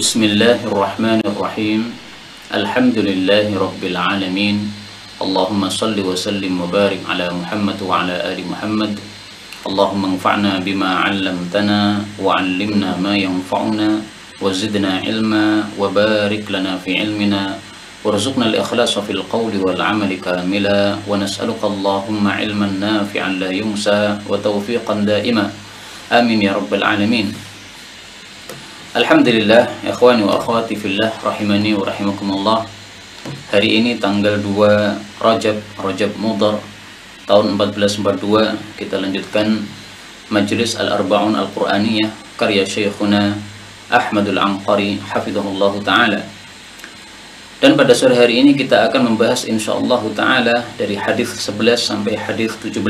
Bismillahirrahmanirrahim. Alhamdulillahi rabbil alamin. Allahumma salli wa sallim wa barik ala Muhammad wa ala ali Muhammad. Allahumma anfa'na bima 'allamtana wa 'allimna ma yanfa'una wa zidna ilma wa barik lana fi ilmina warzuqna al-ikhlasa fil qawli wal 'amali kamila wa nas'aluka Allahumma ilman nafi'an la yunsa wa tawfiqan da'ima. Amin ya rabbal alamin. Alhamdulillah, ikhwani wa akhwati fillah rahimani wa rahimakumullah. Hari ini tanggal 2 Rajab Mudhar tahun 1442, kita lanjutkan Majelis Al-Arba'un Al-Qur'aniyah karya Syekhuna Ahmadul Anqari hafizahullah ta'ala. Dan pada sore hari ini kita akan membahas insyaallah ta'ala dari hadis 11 sampai hadis 17.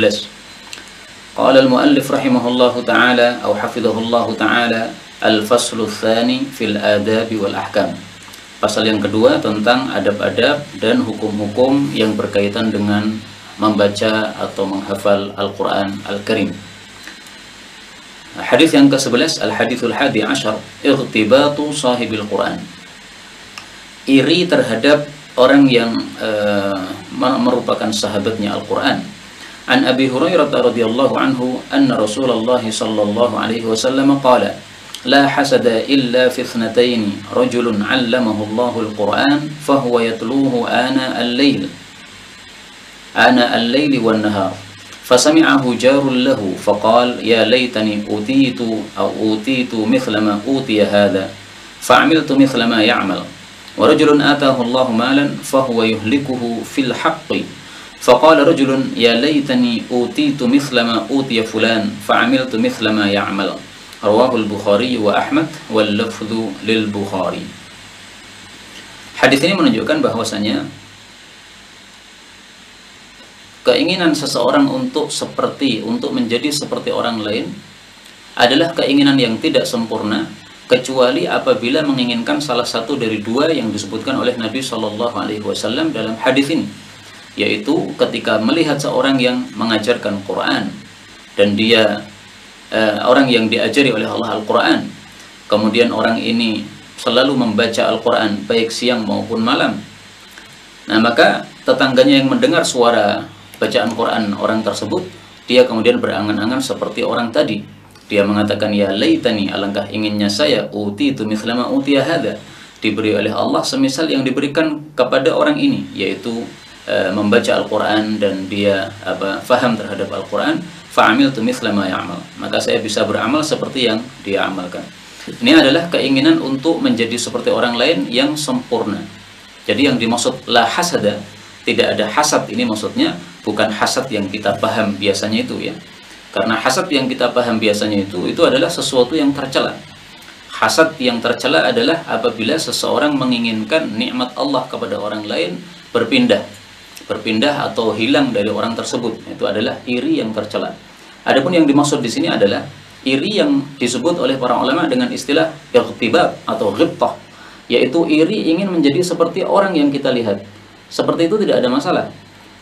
Qala al-muallif rahimahullah ta'ala atau hafizahullah ta'ala Al-Faslu Tsani fil Adabi wal Ahkam. Pasal yang kedua tentang adab-adab dan hukum-hukum yang berkaitan dengan membaca atau menghafal Al-Quran Al-Karim. Hadis yang ke-11, Al-Hadithul Hadi Ashar, Ightibatu sahibil Quran. Iri terhadap orang yang merupakan sahabatnya Al-Quran. An Abi Hurairah radhiyallahu anhu anna Rasulullah sallallahu alaihi wasallam qala لا حسد إلا في اثنتين رجل علمه الله القرآن فهو يتلوه آناء الليل والنهار فسمعه جار له فقال يا ليتني أوتيت مثل ما أوتي هذا فعملت مثل ما يعمل ورجل آتاه الله مالا فهو يهلكه في الحق فقال رجل يا ليتني أوتيت مثل ما أوتي فلان فعملت مثل ما يعمل. Rawahul Bukhari wa Ahmad wal lafdhu lil Bukhari. Hadis ini menunjukkan bahwasanya keinginan seseorang untuk menjadi seperti orang lain adalah keinginan yang tidak sempurna kecuali apabila menginginkan salah satu dari dua yang disebutkan oleh Nabi Shallallahu Alaihi Wasallam dalam hadis ini, yaitu ketika melihat seorang yang mengajarkan Quran dan dia orang yang diajari oleh Allah Al-Quran, kemudian orang ini selalu membaca Al-Quran baik siang maupun malam. Nah, maka tetangganya yang mendengar suara bacaan Quran orang tersebut, dia kemudian berangan-angan seperti orang tadi. Dia mengatakan, ya laitani, alangkah inginnya saya, utitu mithla ma utiya hadza, diberi oleh Allah semisal yang diberikan kepada orang ini, yaitu membaca Al-Quran dan dia faham terhadap Al-Quran. Fa'amiltu mithla ma ya'mal, maka saya bisa beramal seperti yang dia amalkan. Ini adalah keinginan untuk menjadi seperti orang lain yang sempurna. Jadi yang dimaksud la hasada, tidak ada hasad, ini maksudnya bukan hasad yang kita paham biasanya itu ya. Karena hasad yang kita paham biasanya itu adalah sesuatu yang tercela. Hasad yang tercela adalah apabila seseorang menginginkan nikmat Allah kepada orang lain berpindah atau hilang dari orang tersebut. Itu adalah iri yang tercela. Adapun yang dimaksud di sini adalah iri yang disebut oleh para ulama dengan istilah ightibab atau ghibtah, yaitu iri ingin menjadi seperti orang yang kita lihat. Seperti itu tidak ada masalah.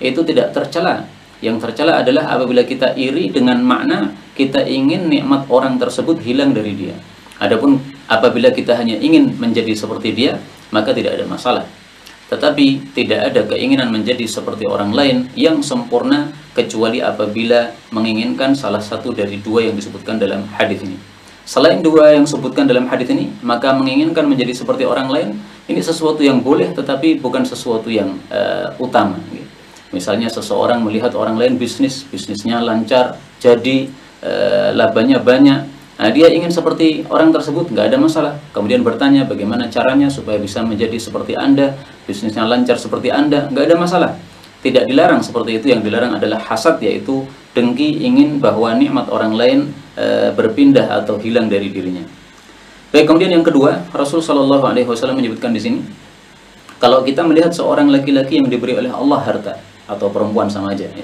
Itu tidak tercela. Yang tercela adalah apabila kita iri dengan makna kita ingin nikmat orang tersebut hilang dari dia. Adapun apabila kita hanya ingin menjadi seperti dia, maka tidak ada masalah. Tetapi tidak ada keinginan menjadi seperti orang lain yang sempurna kecuali apabila menginginkan salah satu dari dua yang disebutkan dalam hadis ini. Selain dua yang disebutkan dalam hadis ini, maka menginginkan menjadi seperti orang lain ini sesuatu yang boleh, tetapi bukan sesuatu yang utama. Misalnya seseorang melihat orang lain bisnisnya lancar, jadi labanya banyak. Nah, dia ingin seperti orang tersebut, nggak ada masalah. Kemudian bertanya bagaimana caranya supaya bisa menjadi seperti Anda, bisnisnya lancar seperti Anda, nggak ada masalah. Tidak dilarang seperti itu. Yang dilarang adalah hasad, yaitu dengki, ingin bahwa nikmat orang lain berpindah atau hilang dari dirinya. Baik, kemudian yang kedua, Rasul Shallallahu Alaihi Wasallam menyebutkan di sini, kalau kita melihat seorang laki-laki yang diberi oleh Allah harta, atau perempuan sama aja ya,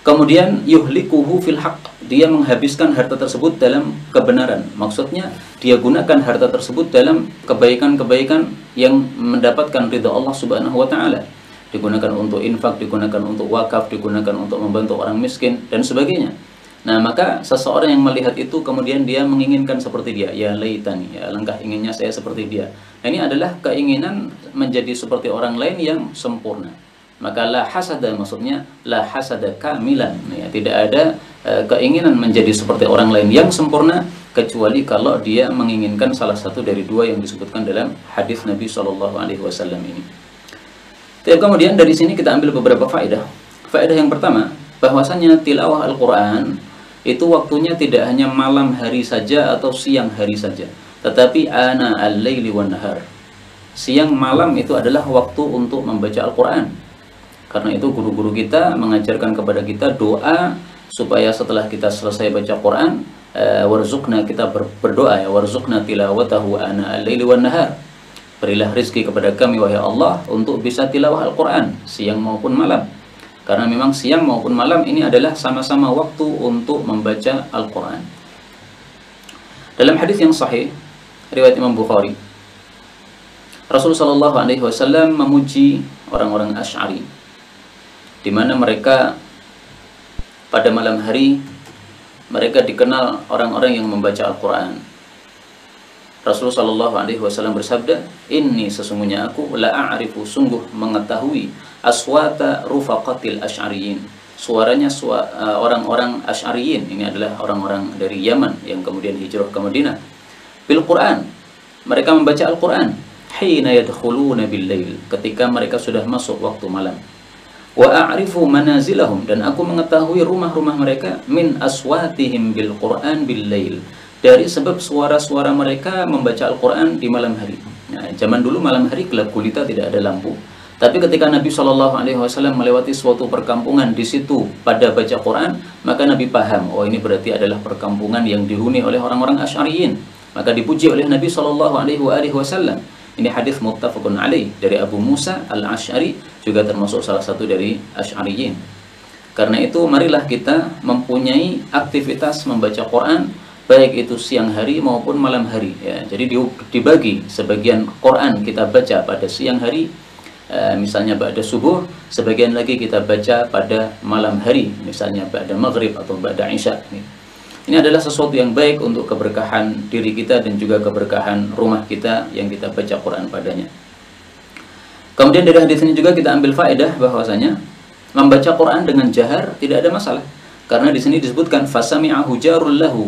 kemudian yuhlikuhu fil haqq, dia menghabiskan harta tersebut dalam kebenaran. Maksudnya dia gunakan harta tersebut dalam kebaikan-kebaikan yang mendapatkan ridha Allah Subhanahu wa taala. Digunakan untuk infak, digunakan untuk wakaf, digunakan untuk membantu orang miskin dan sebagainya. Nah, maka seseorang yang melihat itu kemudian dia menginginkan seperti dia, ya laitani, ya alangkah inginnya saya seperti dia. Nah, ini adalah keinginan menjadi seperti orang lain yang sempurna. Maka la hasada, maksudnya la hasada kamilan, ya, tidak ada keinginan menjadi seperti orang lain yang sempurna kecuali kalau dia menginginkan salah satu dari dua yang disebutkan dalam hadis Nabi Shallallahu Alaihi Wasallam ini. Kemudian dari sini kita ambil beberapa faedah. Faedah yang pertama, bahwasanya tilawah Al-Quran itu waktunya tidak hanya malam hari saja atau siang hari saja, tetapi ana al-laili wan nahar. Siang malam itu adalah waktu untuk membaca Al-Quran. Karena itu guru-guru kita mengajarkan kepada kita doa supaya setelah kita selesai baca Quran, warzuqna, kita berdoa ya, warzuqna tilawatahu ana al-laili wan nahar. Berilah rizki kepada kami wahai Allah untuk bisa tilawah Al-Quran siang maupun malam. Karena memang siang maupun malam ini adalah sama-sama waktu untuk membaca Al-Quran. Dalam hadis yang sahih riwayat Imam Bukhari, Rasulullah SAW memuji orang-orang Asy'ari, di mana mereka pada malam hari mereka dikenal orang-orang yang membaca Al-Quran. Rasulullah SAW bersabda, "Inni, sesungguhnya aku, la a'rifu, sungguh mengetahui, aswata rufaqatil asy'ariyin, suaranya orang-orang Asy'ariyin." Ini adalah orang-orang dari Yaman yang kemudian hijrah ke Madinah. Bil Quran, mereka membaca Al-Quran. Hina yadkhuluna bil lail, ketika mereka sudah masuk waktu malam. Wa a'rifu manazilahum, dan aku mengetahui rumah-rumah mereka, min aswatihim bil Quran bil lail, dari sebab suara-suara mereka membaca Al-Quran di malam hari. Nah, zaman dulu malam hari gelap gulita, tidak ada lampu. Tapi ketika Nabi SAW melewati suatu perkampungan, di situ pada baca Quran, maka Nabi paham, oh ini berarti adalah perkampungan yang dihuni oleh orang-orang Asy'ariyin. Maka dipuji oleh Nabi SAW. Ini hadis muttafaqun alaih dari Abu Musa al-Asy'ari, juga termasuk salah satu dari Asy'ariyin. Karena itu marilah kita mempunyai aktivitas membaca Quran, baik itu siang hari maupun malam hari. Ya, jadi dibagi, sebagian Quran kita baca pada siang hari, misalnya ba'da subuh, sebagian lagi kita baca pada malam hari, misalnya ba'da maghrib atau ba'da isya. Ini adalah sesuatu yang baik untuk keberkahan diri kita dan juga keberkahan rumah kita yang kita baca Quran padanya. Kemudian dari hadis ini juga kita ambil faedah bahwasanya membaca Quran dengan jahar tidak ada masalah. Karena di sini disebutkan fasami'ahu jarul lahu,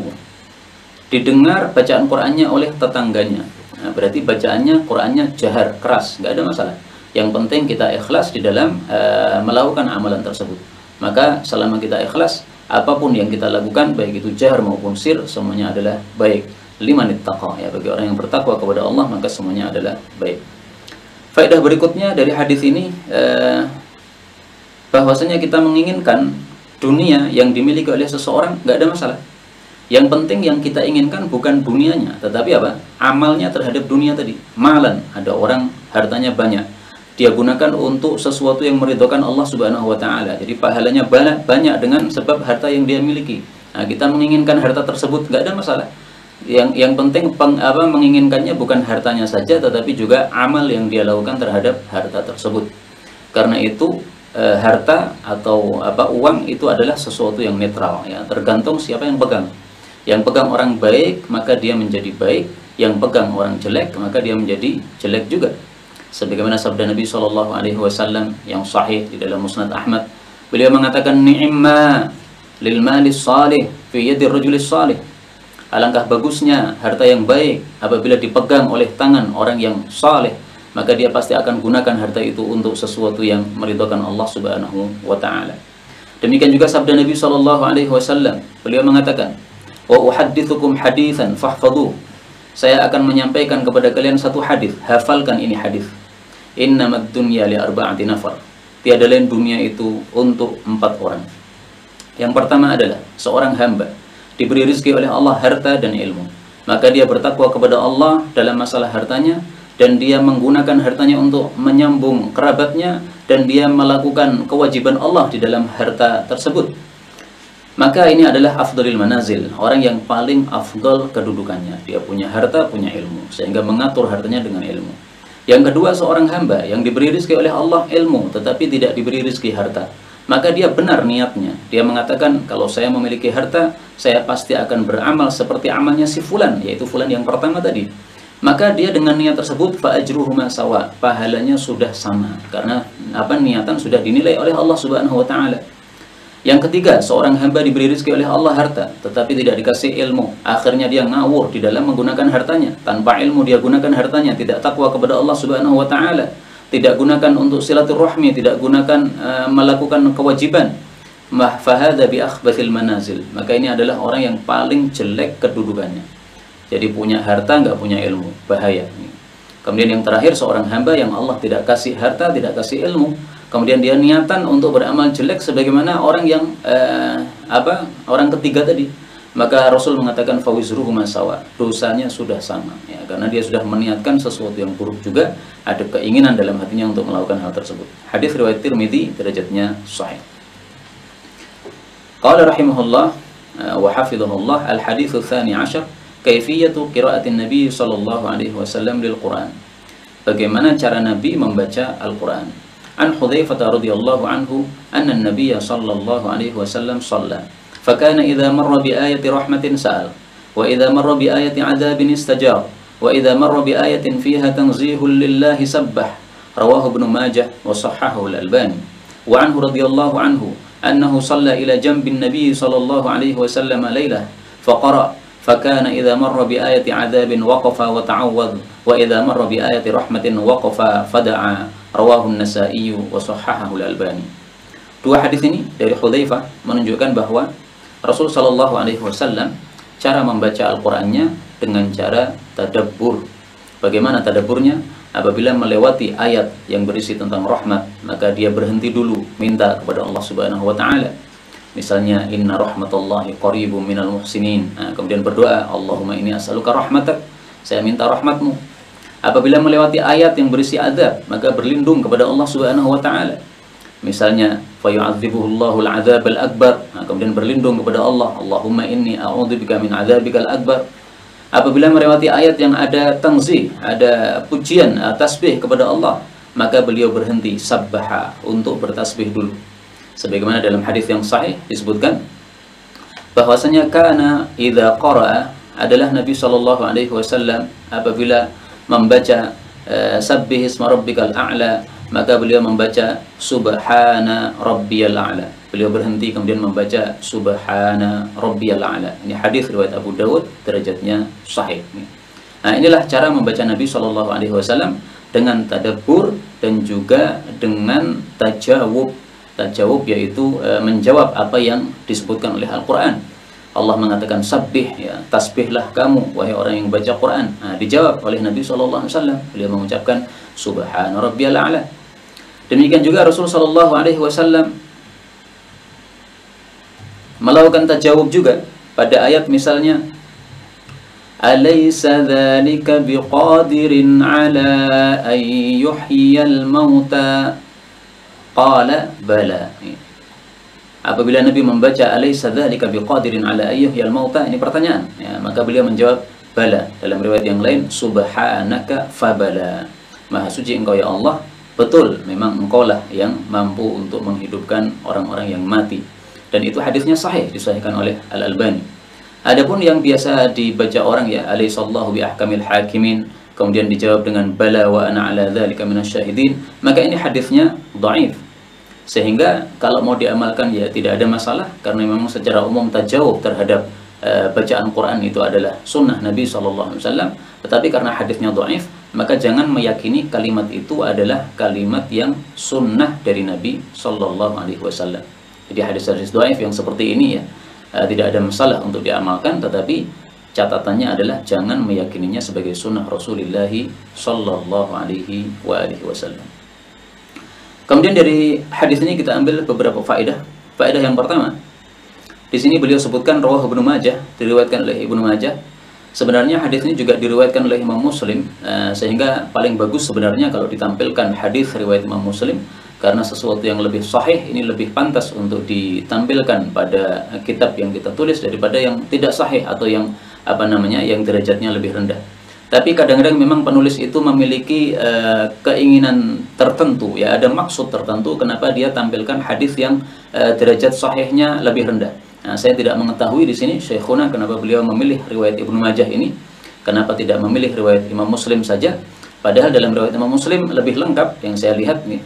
didengar bacaan Qurannya oleh tetangganya. Nah, berarti bacaannya Qurannya jahar, keras, nggak ada masalah. Yang penting kita ikhlas di dalam melakukan amalan tersebut. Maka selama kita ikhlas, apapun yang kita lakukan, baik itu jahar maupun sir, semuanya adalah baik. Liman ittaqa, ya, bagi orang yang bertakwa kepada Allah, maka semuanya adalah baik. Faedah berikutnya dari hadis ini, bahwasanya kita menginginkan dunia yang dimiliki oleh seseorang, nggak ada masalah. Yang penting yang kita inginkan bukan dunianya, tetapi apa? Amalnya terhadap dunia tadi. Malan, ada orang hartanya banyak, dia gunakan untuk sesuatu yang meridhokan Allah Subhanahu wa Ta'ala. Jadi pahalanya banyak dengan sebab harta yang dia miliki. Nah, kita menginginkan harta tersebut, nggak ada masalah. Yang penting menginginkannya bukan hartanya saja, tetapi juga amal yang dia lakukan terhadap harta tersebut. Karena itu harta atau uang itu adalah sesuatu yang netral, ya, tergantung siapa yang pegang. Yang pegang orang baik, maka dia menjadi baik. Yang pegang orang jelek, maka dia menjadi jelek juga. Sebagaimana sabda Nabi SAW yang sahih di dalam Musnad Ahmad, beliau mengatakan, ni'ma lil malis salih fi yadir rajulis salih. Alangkah bagusnya harta yang baik apabila dipegang oleh tangan orang yang saleh, maka dia pasti akan gunakan harta itu untuk sesuatu yang meridhokan Allah Subhanahu wa Ta'ala. Demikian juga sabda Nabi SAW, beliau mengatakan, wa uhaddithukum hadithan fahfadhu, saya akan menyampaikan kepada kalian satu hadis, hafalkan ini hadis. Innamad dunya li arba'ati nafar, tiada lain dunia itu untuk 4 orang. Yang pertama adalah seorang hamba diberi rezeki oleh Allah harta dan ilmu, maka dia bertakwa kepada Allah dalam masalah hartanya, dan dia menggunakan hartanya untuk menyambung kerabatnya, dan dia melakukan kewajiban Allah di dalam harta tersebut. Maka ini adalah afdalil manazil, orang yang paling afdal kedudukannya. Dia punya harta, punya ilmu, sehingga mengatur hartanya dengan ilmu. Yang kedua, seorang hamba yang diberi rezeki oleh Allah ilmu, tetapi tidak diberi rezeki harta. maka dia benar niatnya. Dia mengatakan, kalau saya memiliki harta, saya pasti akan beramal seperti amalnya si fulan, yaitu fulan yang pertama tadi. Maka dia dengan niat tersebut fa ajruhuma sawa, pahalanya sudah sama, karena niatan sudah dinilai oleh Allah Subhanahu wa taala. Yang ketiga, seorang hamba diberi rezeki oleh Allah harta, tetapi tidak dikasih ilmu. Akhirnya dia ngawur di dalam menggunakan hartanya. Tanpa ilmu dia gunakan hartanya, tidak takwa kepada Allah Subhanahu wa taala, tidak gunakan untuk silaturahmi, tidak gunakan melakukan kewajiban. Fahadha bi akhbathil manazil. Maka ini adalah orang yang paling jelek kedudukannya. Jadi punya harta nggak punya ilmu, bahaya. Kemudian yang terakhir, seorang hamba yang Allah tidak kasih harta, tidak kasih ilmu, kemudian dia niatan untuk beramal jelek sebagaimana orang yang orang ketiga tadi, maka Rasul mengatakan fawizruhu masawa, dosanya sudah sama, ya, karena dia sudah meniatkan sesuatu yang buruk juga, ada keinginan dalam hatinya untuk melakukan hal tersebut. Hadis riwayat Tirmidzi, derajatnya sahih. Qala rahimahullah wa hafizahullah, al hadits tsani 'ashar, kaifiyatu qiraatin Nabi sallallahu alaihi wasallam lil Quran. Bagaimana cara Nabi membaca Al-Quran? An Hudzaifah radhiyallahu anhu anna an-nabiy sallallahu alaihi wasallam shalla fakana idza marra bi ayati rahmatin sa'al wa idza marra bi ayati 'adzabin istajab wa idza marra bi ayatin fiha tanzihun lillahi sabbah. Rawahu Ibnu Majah wa sahhahahu al-Albani. Wa anhu radhiyallahu anhu annahu shalla ila janbin nabiy sallallahu alaihi wasallam lailah faqara fakana idza marra bi ayati 'adzabin waqafa wa ta'awwadh wa idza marra bi ayati rahmatin waqafa fada'a. Rawahu An-Nasa'i wa sahhahahu Al-Albani. Dua hadis ini dari Hudzaifah menunjukkan bahwa Rasul sallallahu alaihi wasallam cara membaca Al-Qur'annya dengan cara tadabbur. Bagaimana tadabburnya? Apabila melewati ayat yang berisi tentang rahmat, maka dia berhenti dulu minta kepada Allah Subhanahu wa taala. Misalnya inna rahmatallahi qaribum minal muhsinin. Kemudian berdoa, Allahumma inni as'aluka rahmatak, saya minta rahmatmu. Apabila melewati ayat yang berisi azab, maka berlindung kepada Allah Subhanahu wa taala. Misalnya fayu'adzibuhullahu al-'adzab al-akbar, kemudian berlindung kepada Allah, Allahumma inni a'udzubika min 'adzabikal akbar. Apabila melewati ayat yang ada tanzih, ada pujian, tasbih kepada Allah, maka beliau berhenti sabbaha, untuk bertasbih dulu. Sebagaimana dalam hadis yang sahih disebutkan bahwasanya kana idza qara'a, adalah Nabi sallallahu alaihi wasallam apabila membaca sabbih isma rabbikal a'la, maka beliau membaca subhana rabbiyal a'la. Beliau berhenti kemudian membaca subhana rabbiyal a'la. Ini hadis riwayat Abu Dawud, derajatnya sahih. Nah, inilah cara membaca Nabi sallallahu alaihi wasallam, dengan tadabbur dan juga dengan tajawub. Tajawub yaitu menjawab apa yang disebutkan oleh Al-Qur'an. Allah mengatakan sabbih, ya, tasbihlah kamu wahai orang yang baca Quran. Nah, dijawab oleh Nabi sallallahu alaihi wasallam, beliau mengucapkan subhana rabbiyal a'la. Demikian juga Rasul sallallahu alaihi wasallam melakukan tajawub juga pada ayat misalnya alaysa dzalika biqadirin ala an yuhyiyal mauta qala bala. Apabila Nabi membaca alaysa dzalika biqadirin ala ayyuhyal mauta, ini pertanyaan, ya, maka beliau menjawab bala. Dalam riwayat yang lain subhanaka fabala, maha suci engkau ya Allah, betul memang engkaulah yang mampu untuk menghidupkan orang-orang yang mati. Dan itu hadisnya sahih, disahihkan oleh Al-Albani. Adapun yang biasa dibaca orang, ya, alaysallahu bi ahkamil hakimin, kemudian dijawab dengan bala wa ana ala dzalika minasyahidin, maka ini hadisnya dhaif. Sehingga kalau mau diamalkan ya tidak ada masalah, karena memang secara umum tajawub terhadap bacaan Quran itu adalah sunnah Nabi SAW. Tetapi karena hadisnya dhaif, maka jangan meyakini kalimat itu adalah kalimat yang sunnah dari Nabi SAW. Jadi hadis-hadis dhaif yang seperti ini, ya, tidak ada masalah untuk diamalkan, tetapi catatannya adalah jangan meyakininya sebagai sunnah Rasulullah SAW. Kemudian dari hadis ini kita ambil beberapa faedah. Faedah yang pertama, di sini beliau sebutkan rawahu Ibnu Majah, diriwayatkan oleh Ibnu Majah. Sebenarnya hadis ini juga diriwayatkan oleh Imam Muslim, sehingga paling bagus sebenarnya kalau ditampilkan hadis riwayat Imam Muslim, karena sesuatu yang lebih sahih ini lebih pantas untuk ditampilkan pada kitab yang kita tulis daripada yang tidak sahih atau yang yang derajatnya lebih rendah. Tapi kadang-kadang memang penulis itu memiliki keinginan tertentu, ya, ada maksud tertentu kenapa dia tampilkan hadis yang derajat sahihnya lebih rendah. Nah, saya tidak mengetahui di sini Syekhuna kenapa beliau memilih riwayat Ibnu Majah ini, kenapa tidak memilih riwayat Imam Muslim saja. Padahal dalam riwayat Imam Muslim lebih lengkap yang saya lihat nih.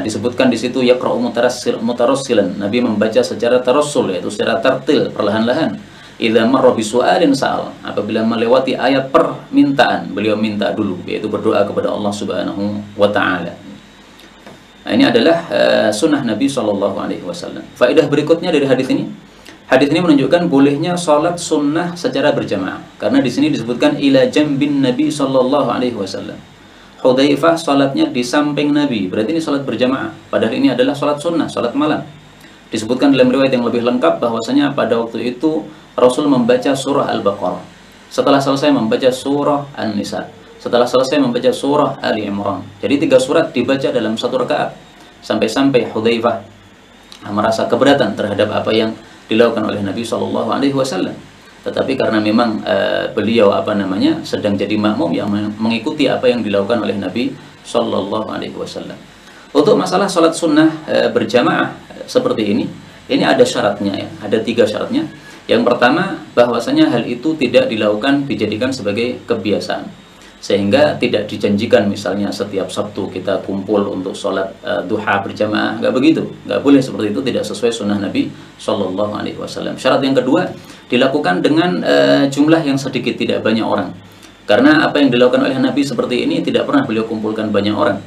Disebutkan di situ yaqra'u mutarassilan, Nabi membaca secara tarassul, yaitu secara tartil, perlahan-lahan. Idza marra bisu'alin sa'al, apabila melewati ayat permintaan, beliau minta dulu, yaitu berdoa kepada Allah Subhanahu wa taala. Nah, ini adalah sunnah Nabi sallallahu alaihi wasallam. Faedah berikutnya dari hadis ini, hadis ini menunjukkan bolehnya salat sunnah secara berjamaah. Karena di sini disebutkan ila jambin Nabi sallallahu alaihi wasallam. Hudzaifah salatnya di samping Nabi, berarti ini salat berjamaah. Padahal ini adalah salat sunnah, salat malam. Disebutkan dalam riwayat yang lebih lengkap bahwasanya pada waktu itu Rasul membaca surah Al-Baqarah. Setelah selesai membaca surah An-Nisa. Setelah selesai membaca surah Ali Imran. Jadi 3 surat dibaca dalam 1 rakaat. Sampai-sampai Hudzaifah merasa keberatan terhadap apa yang dilakukan oleh Nabi SAW. Tetapi karena memang beliau sedang jadi makmum yang mengikuti apa yang dilakukan oleh Nabi SAW. Untuk masalah salat sunnah berjamaah seperti ini ada syaratnya, ya. Ada 3 syaratnya. Yang pertama, bahwasanya hal itu tidak dijadikan sebagai kebiasaan, sehingga tidak dijanjikan misalnya setiap Sabtu kita kumpul untuk sholat duha berjamaah. Nggak begitu, nggak boleh seperti itu, tidak sesuai sunnah Nabi SAW. Syarat yang kedua, dilakukan dengan jumlah yang sedikit, tidak banyak orang, karena apa yang dilakukan oleh Nabi seperti ini tidak pernah beliau kumpulkan banyak orang.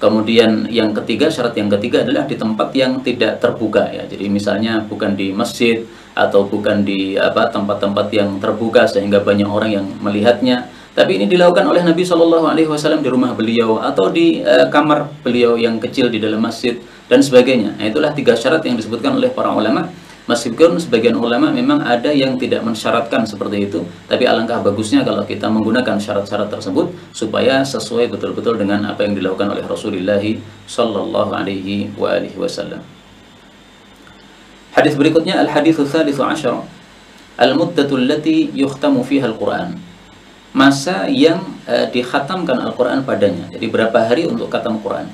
Kemudian yang ketiga, syarat yang ketiga adalah di tempat yang tidak terbuka, ya. Jadi misalnya bukan di masjid atau bukan di tempat-tempat yang terbuka sehingga banyak orang yang melihatnya. Tapi ini dilakukan oleh Nabi SAW di rumah beliau atau di kamar beliau yang kecil di dalam masjid dan sebagainya. Nah, itulah 3 syarat yang disebutkan oleh para ulama. Meskipun sebagian ulama memang ada yang tidak mensyaratkan seperti itu, tapi alangkah bagusnya kalau kita menggunakan syarat-syarat tersebut supaya sesuai betul-betul dengan apa yang dilakukan oleh Rasulullah sallallahu alaihi wasallam. Hadis berikutnya al-haditsu tsalitsu asyara, al-muddatu allati yukhtamu fiha al-Qur'an. Masa yang dikhatamkan Al-Qur'an padanya. Jadi berapa hari untuk khatam Qur'an?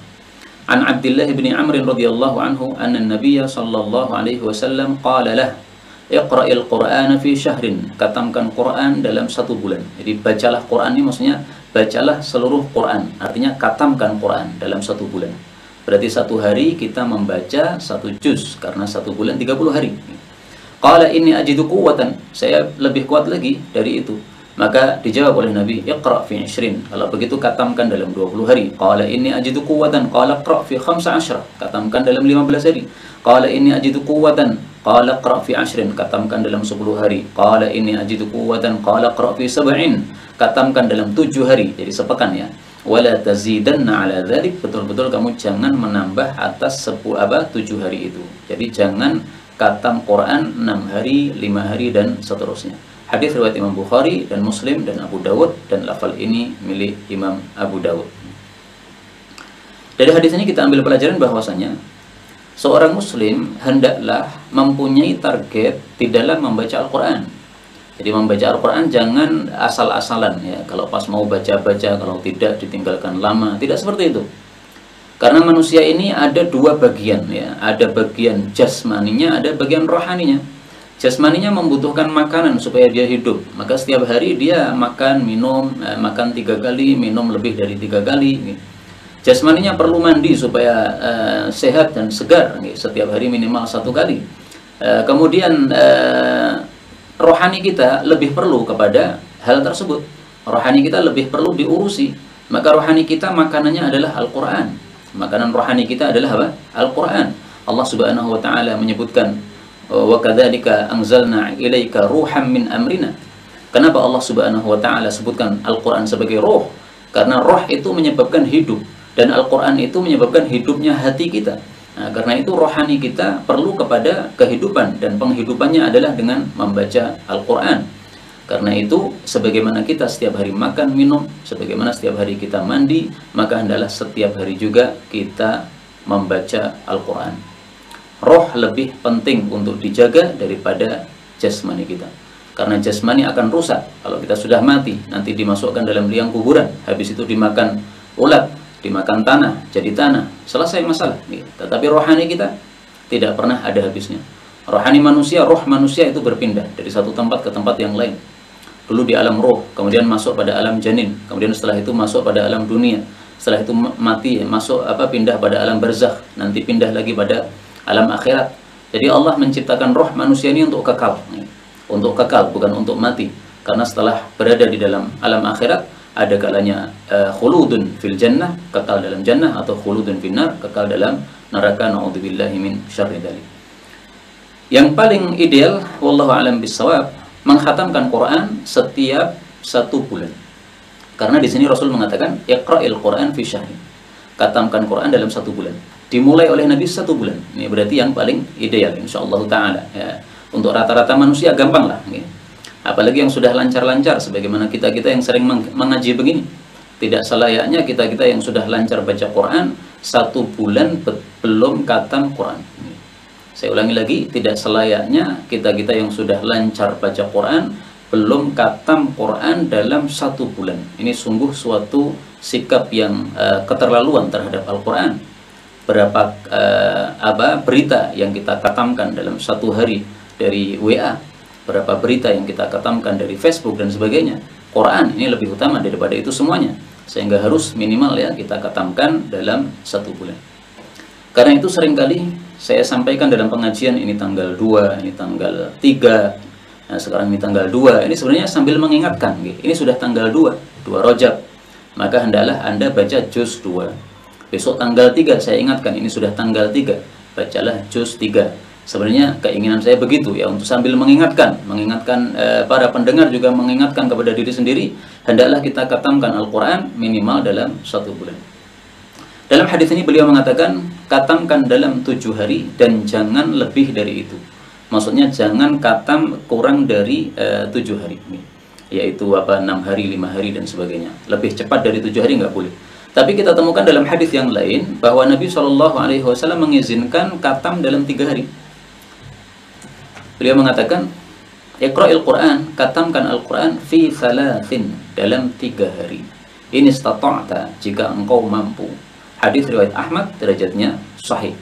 An Abdullah bin Amr radhiyallahu anhu anna an-nabiy sallallahu alaihi wasallam qala lah iqra'il Qur'ana fi syahrin, khatamkan Qur'an dalam 1 bulan. Jadi bacalah Qur'an ini maksudnya bacalah seluruh Qur'an, artinya khatamkan Qur'an dalam 1 bulan. Berarti 1 hari kita membaca 1 juz, karena 1 bulan 30 hari. Qala inni ajidu quwwatan, saya lebih kuat lagi dari itu. Maka dijawab oleh Nabi, iqra' fi 20. Kalau begitu khatamkan dalam 20 hari. Qala inni ajidu quwwatan, qala iqra' fi 15. Khatamkan dalam 15 hari. Qala inni ajidu quwwatan, qala iqra' fi 10. Khatamkan dalam 10 hari. Qala inni ajidu quwwatan, qala iqra' fi 7. Khatamkan dalam 7 hari. Jadi sepekan, ya. Wala tazidanna ala dzalik, betul-betul kamu jangan menambah atas 7 hari itu. Jadi jangan khatam Quran 6 hari, 5 hari dan seterusnya. Hadis riwayat Imam Bukhari dan Muslim dan Abu Dawud, dan lafal ini milik Imam Abu Dawud. Dari hadis ini kita ambil pelajaran bahwasanya seorang muslim hendaklah mempunyai target di dalam membaca Al-Qur'an. Jadi membaca Al-Qur'an jangan asal-asalan, ya. Kalau pas mau baca-baca, kalau tidak ditinggalkan lama, tidak seperti itu. Karena manusia ini ada 2 bagian, ya. Ada bagian jasmaninya, ada bagian rohaninya. Jasmaninya membutuhkan makanan supaya dia hidup, maka setiap hari dia makan, minum, makan 3 kali, minum lebih dari 3 kali. Jasmaninya perlu mandi supaya sehat dan segar, setiap hari minimal 1 kali. Kemudian rohani kita lebih perlu kepada hal tersebut. Rohani kita lebih perlu diurusi, maka rohani kita makanannya adalah Al-Quran. Makanan rohani kita adalah apa? Al-Quran. Allah Subhanahu wa ta'ala menyebutkan, wa kadzalika anzalna ilaika ruham min amrina. Kenapa Allah Subhanahu wa taala sebutkan Al-Qur'an sebagai roh? Karena roh itu menyebabkan hidup, dan Al-Qur'an itu menyebabkan hidupnya hati kita. Nah, karena itu rohani kita perlu kepada kehidupan, dan penghidupannya adalah dengan membaca Al-Qur'an. Karena itu sebagaimana kita setiap hari makan, minum, sebagaimana setiap hari kita mandi, maka hendaklah setiap hari juga kita membaca Al-Qur'an. Roh lebih penting untuk dijaga daripada jasmani kita. karena jasmani akan rusak kalau kita sudah mati, nanti dimasukkan dalam liang kuburan, habis itu dimakan ulat, dimakan tanah, jadi tanah, selesai masalah. Tetapi rohani kita tidak pernah ada habisnya. Rohani manusia, roh manusia itu berpindah dari satu tempat ke tempat yang lain. Dulu di alam roh, kemudian masuk pada alam janin, kemudian setelah itu masuk pada alam dunia, setelah itu mati, masuk pindah pada alam barzakh, nanti pindah lagi pada alam akhirat. Jadi Allah menciptakan roh manusia ini untuk kekal, bukan untuk mati. Karena setelah berada di dalam alam akhirat, ada kalanya khuludun fil jannah, kekal dalam jannah, atau khuludun fil nar, kekal dalam neraka. Na'udzubillahi min syarri dzalik. Yang paling ideal, wallahu alam bissawab, menghatamkan Quran setiap 1 bulan. Karena di sini Rasul mengatakan iqra'il Quran fi syahri. Katamkan Quran dalam 1 bulan. Dimulai oleh Nabi 1 bulan. Ini berarti yang paling ideal insyaallah taala ya. Untuk rata-rata manusia gampang lah ya. Apalagi yang sudah lancar-lancar sebagaimana kita-kita yang sering mengaji begini. Tidak selayaknya kita-kita yang sudah lancar baca Quran 1 bulan belum khatam Quran. Saya ulangi lagi, tidak selayaknya kita-kita yang sudah lancar baca Quran belum khatam Quran dalam 1 bulan. Ini sungguh suatu sikap yang keterlaluan terhadap Al-Quran. Berapa berita yang kita khatamkan dalam 1 hari dari WA, berapa berita yang kita khatamkan dari Facebook dan sebagainya. Quran ini lebih utama daripada itu semuanya, sehingga harus minimal ya kita khatamkan dalam 1 bulan. Karena itu seringkali saya sampaikan dalam pengajian, ini tanggal 2, ini tanggal 3, nah sekarang ini tanggal 2, ini sebenarnya sambil mengingatkan, ini sudah tanggal 2 Rajab, maka hendaklah Anda baca juz 2. Besok tanggal 3 saya ingatkan, ini sudah tanggal 3, bacalah juz 3. Sebenarnya keinginan saya begitu ya, untuk sambil mengingatkan para pendengar, juga mengingatkan kepada diri sendiri, hendaklah kita khatamkan Al-Quran minimal dalam 1 bulan. Dalam hadis ini beliau mengatakan, khatamkan dalam 7 hari dan jangan lebih dari itu. Maksudnya jangan khatam kurang dari 7 hari, yaitu 6 hari, 5 hari dan sebagainya. Lebih cepat dari 7 hari nggak boleh. Tapi kita temukan dalam hadis yang lain bahwa Nabi SAW mengizinkan khatam dalam 3 hari. Beliau mengatakan, Iqra'il Quran, khatamkan Al-Quran fi thalathin, dalam 3 hari. Ini istata'ta, jika engkau mampu. Hadis riwayat Ahmad, derajatnya sahih.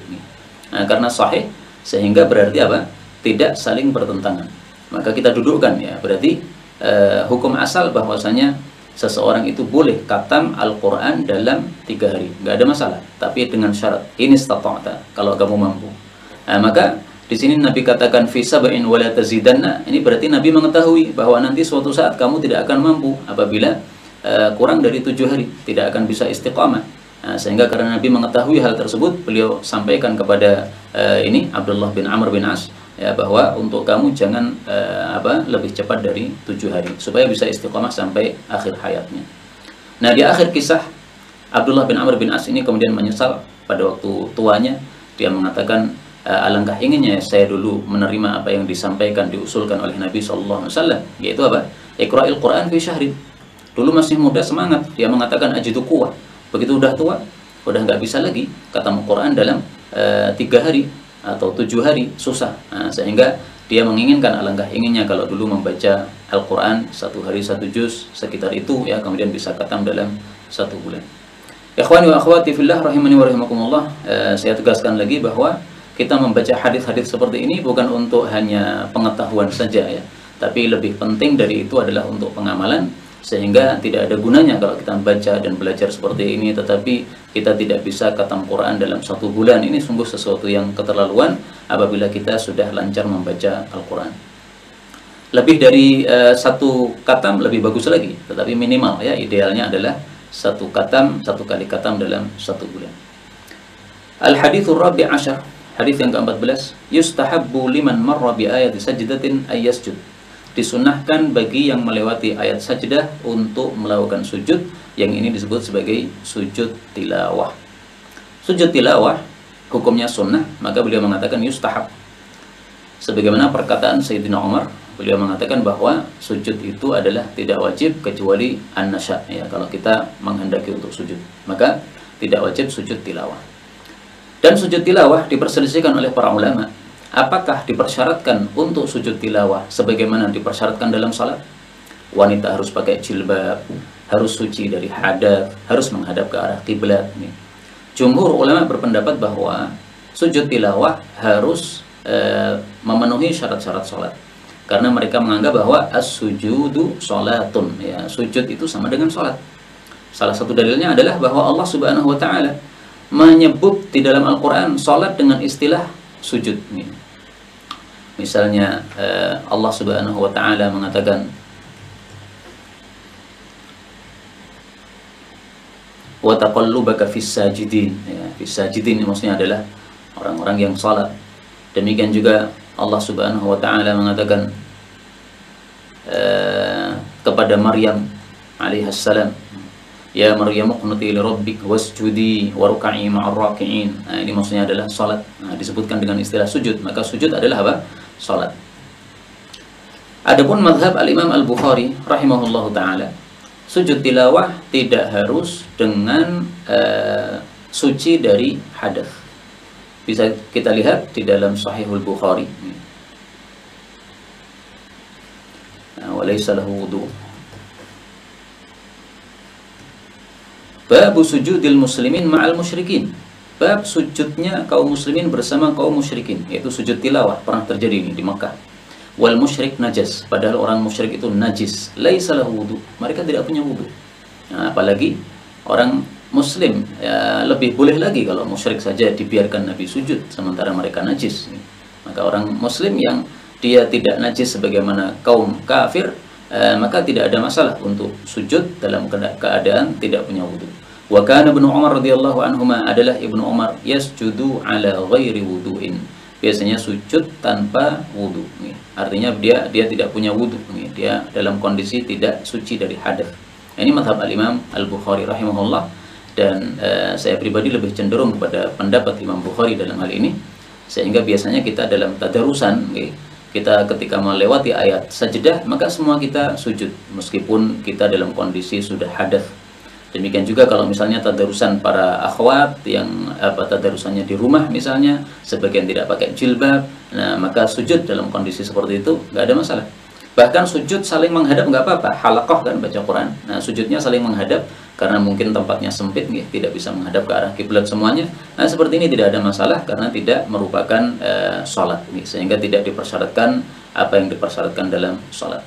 Nah, karena sahih sehingga berarti apa? Tidak saling bertentangan. Maka kita dudukkan ya, berarti hukum asal bahwasanya seseorang itu boleh khatam Al-Quran dalam 3 hari, nggak ada masalah. Tapi dengan syarat, ini istata'ta, kalau kamu mampu. Nah, maka di sini Nabi katakan fi sab'in wala tazidanna, ini berarti Nabi mengetahui bahwa nanti suatu saat kamu tidak akan mampu apabila kurang dari 7 hari, tidak akan bisa istiqamah. Nah, sehingga karena Nabi mengetahui hal tersebut, beliau sampaikan kepada Abdullah bin Amr bin As ya, bahwa untuk kamu jangan lebih cepat dari 7 hari supaya bisa istiqamah sampai akhir hayatnya. Nah, di akhir kisah Abdullah bin Amr bin As ini kemudian menyesal pada waktu tuanya. Dia mengatakan, alangkah inginnya saya dulu menerima apa yang disampaikan, diusulkan oleh Nabi SAW, yaitu apa? Iqra'il Quran fi syahrin. Dulu masih muda, semangat, dia mengatakan ajidu quwwah. Begitu udah tua, udah nggak bisa lagi khatam Quran dalam 3 hari atau 7 hari, susah. Nah, sehingga dia menginginkan, alangkah inginnya kalau dulu membaca Al-Quran 1 hari 1 juz, sekitar itu ya, kemudian bisa khatam dalam 1 bulan. Ikhwani wa akhwati fillah rahimani wa rahimakumullah, saya tegaskan lagi bahwa kita membaca hadis-hadis seperti ini bukan untuk hanya pengetahuan saja ya, tapi lebih penting dari itu adalah untuk pengamalan. Sehingga tidak ada gunanya kalau kita membaca dan belajar seperti ini tetapi kita tidak bisa khatam Quran dalam 1 bulan. Ini sungguh sesuatu yang keterlaluan apabila kita sudah lancar membaca Al-Quran. Lebih dari 1 khatam lebih bagus lagi, tetapi minimal ya, idealnya adalah 1 khatam, 1 kali khatam dalam 1 bulan. Al-hadithur rabi' asyar, hadis yang ke-14, yustahabbu liman marra bi ayati sajdatin ay yasjud. Disunahkan bagi yang melewati ayat sajdah untuk melakukan sujud, yang ini disebut sebagai sujud tilawah. Sujud tilawah hukumnya sunnah, maka beliau mengatakan yustahab. Sebagaimana perkataan Sayyidina Umar, beliau mengatakan bahwa sujud itu adalah tidak wajib kecuali an-nasya ya, kalau kita menghendaki untuk sujud, maka tidak wajib sujud tilawah. Dan sujud tilawah diperselisihkan oleh para ulama. Apakah dipersyaratkan untuk sujud tilawah sebagaimana dipersyaratkan dalam salat? Wanita harus pakai jilbab, harus suci dari hadas, harus menghadap ke arah kiblat. Jumhur ulama berpendapat bahwa sujud tilawah harus memenuhi syarat-syarat salat. Karena mereka menganggap bahwa as-sujudu sholatun, ya, sujud itu sama dengan salat. Salah satu dalilnya adalah bahwa Allah Subhanahu wa taala menyebut di dalam Al-Qur'an salat dengan istilah sujud. Misalnya Allah Subhanahu wa taala mengatakan wa taqallubaka fis sajidin, ya, fis sajidin maksudnya adalah orang-orang yang salat. Demikian juga Allah Subhanahu wa taala mengatakan kepada Maryam alaihi salam, ya Maryam uqnuti li rabbik wasjudi warka'i ma'ar raki'in. Nah, ini maksudnya adalah salat. Nah, disebutkan dengan istilah sujud, maka sujud adalah apa? Salat. Adapun mazhab al-Imam Al-Bukhari rahimahullahu taala, sujud tilawah tidak harus dengan suci dari hadas. Bisa kita lihat di dalam Sahihul Bukhari. Walaysa lahu wudu. Bab sujudil muslimin ma'al musyrikin. Bab sujudnya kaum muslimin bersama kaum musyrikin, yaitu sujud tilawah pernah terjadi ini di Makkah. Wal musyrik najas, padahal orang musyrik itu najis. Laisa lahu wudu, mereka tidak punya wudu. Nah, apalagi orang muslim, ya, lebih boleh lagi kalau musyrik saja dibiarkan Nabi sujud sementara mereka najis. Maka orang muslim yang dia tidak najis sebagaimana kaum kafir, maka tidak ada masalah untuk sujud dalam keadaan tidak punya wudu. Wa kana Ibnu Umar radhiyallahu anhuma, adalah Ibnu Umar yasjudu ala ghairi wudu'in, biasanya sujud tanpa wudu. Artinya dia tidak punya wudu, dia dalam kondisi tidak suci dari hadas. Ini mazhab al-Imam Al-Bukhari rahimahullah, dan saya pribadi lebih cenderung kepada pendapat Imam Bukhari dalam hal ini, sehingga biasanya kita dalam tadarusan, kita ketika melewati ayat sajdah, maka semua kita sujud meskipun kita dalam kondisi sudah hadas. Demikian juga kalau misalnya tadarusan para akhwat yang tadarusannya di rumah misalnya, sebagian tidak pakai jilbab, nah maka sujud dalam kondisi seperti itu nggak ada masalah. Bahkan sujud saling menghadap nggak apa-apa, halaqah kan baca Quran. Nah sujudnya saling menghadap karena mungkin tempatnya sempit, tidak bisa menghadap ke arah kiblat semuanya. Nah seperti ini tidak ada masalah karena tidak merupakan sholat, sehingga tidak dipersyaratkan apa yang dipersyaratkan dalam sholat.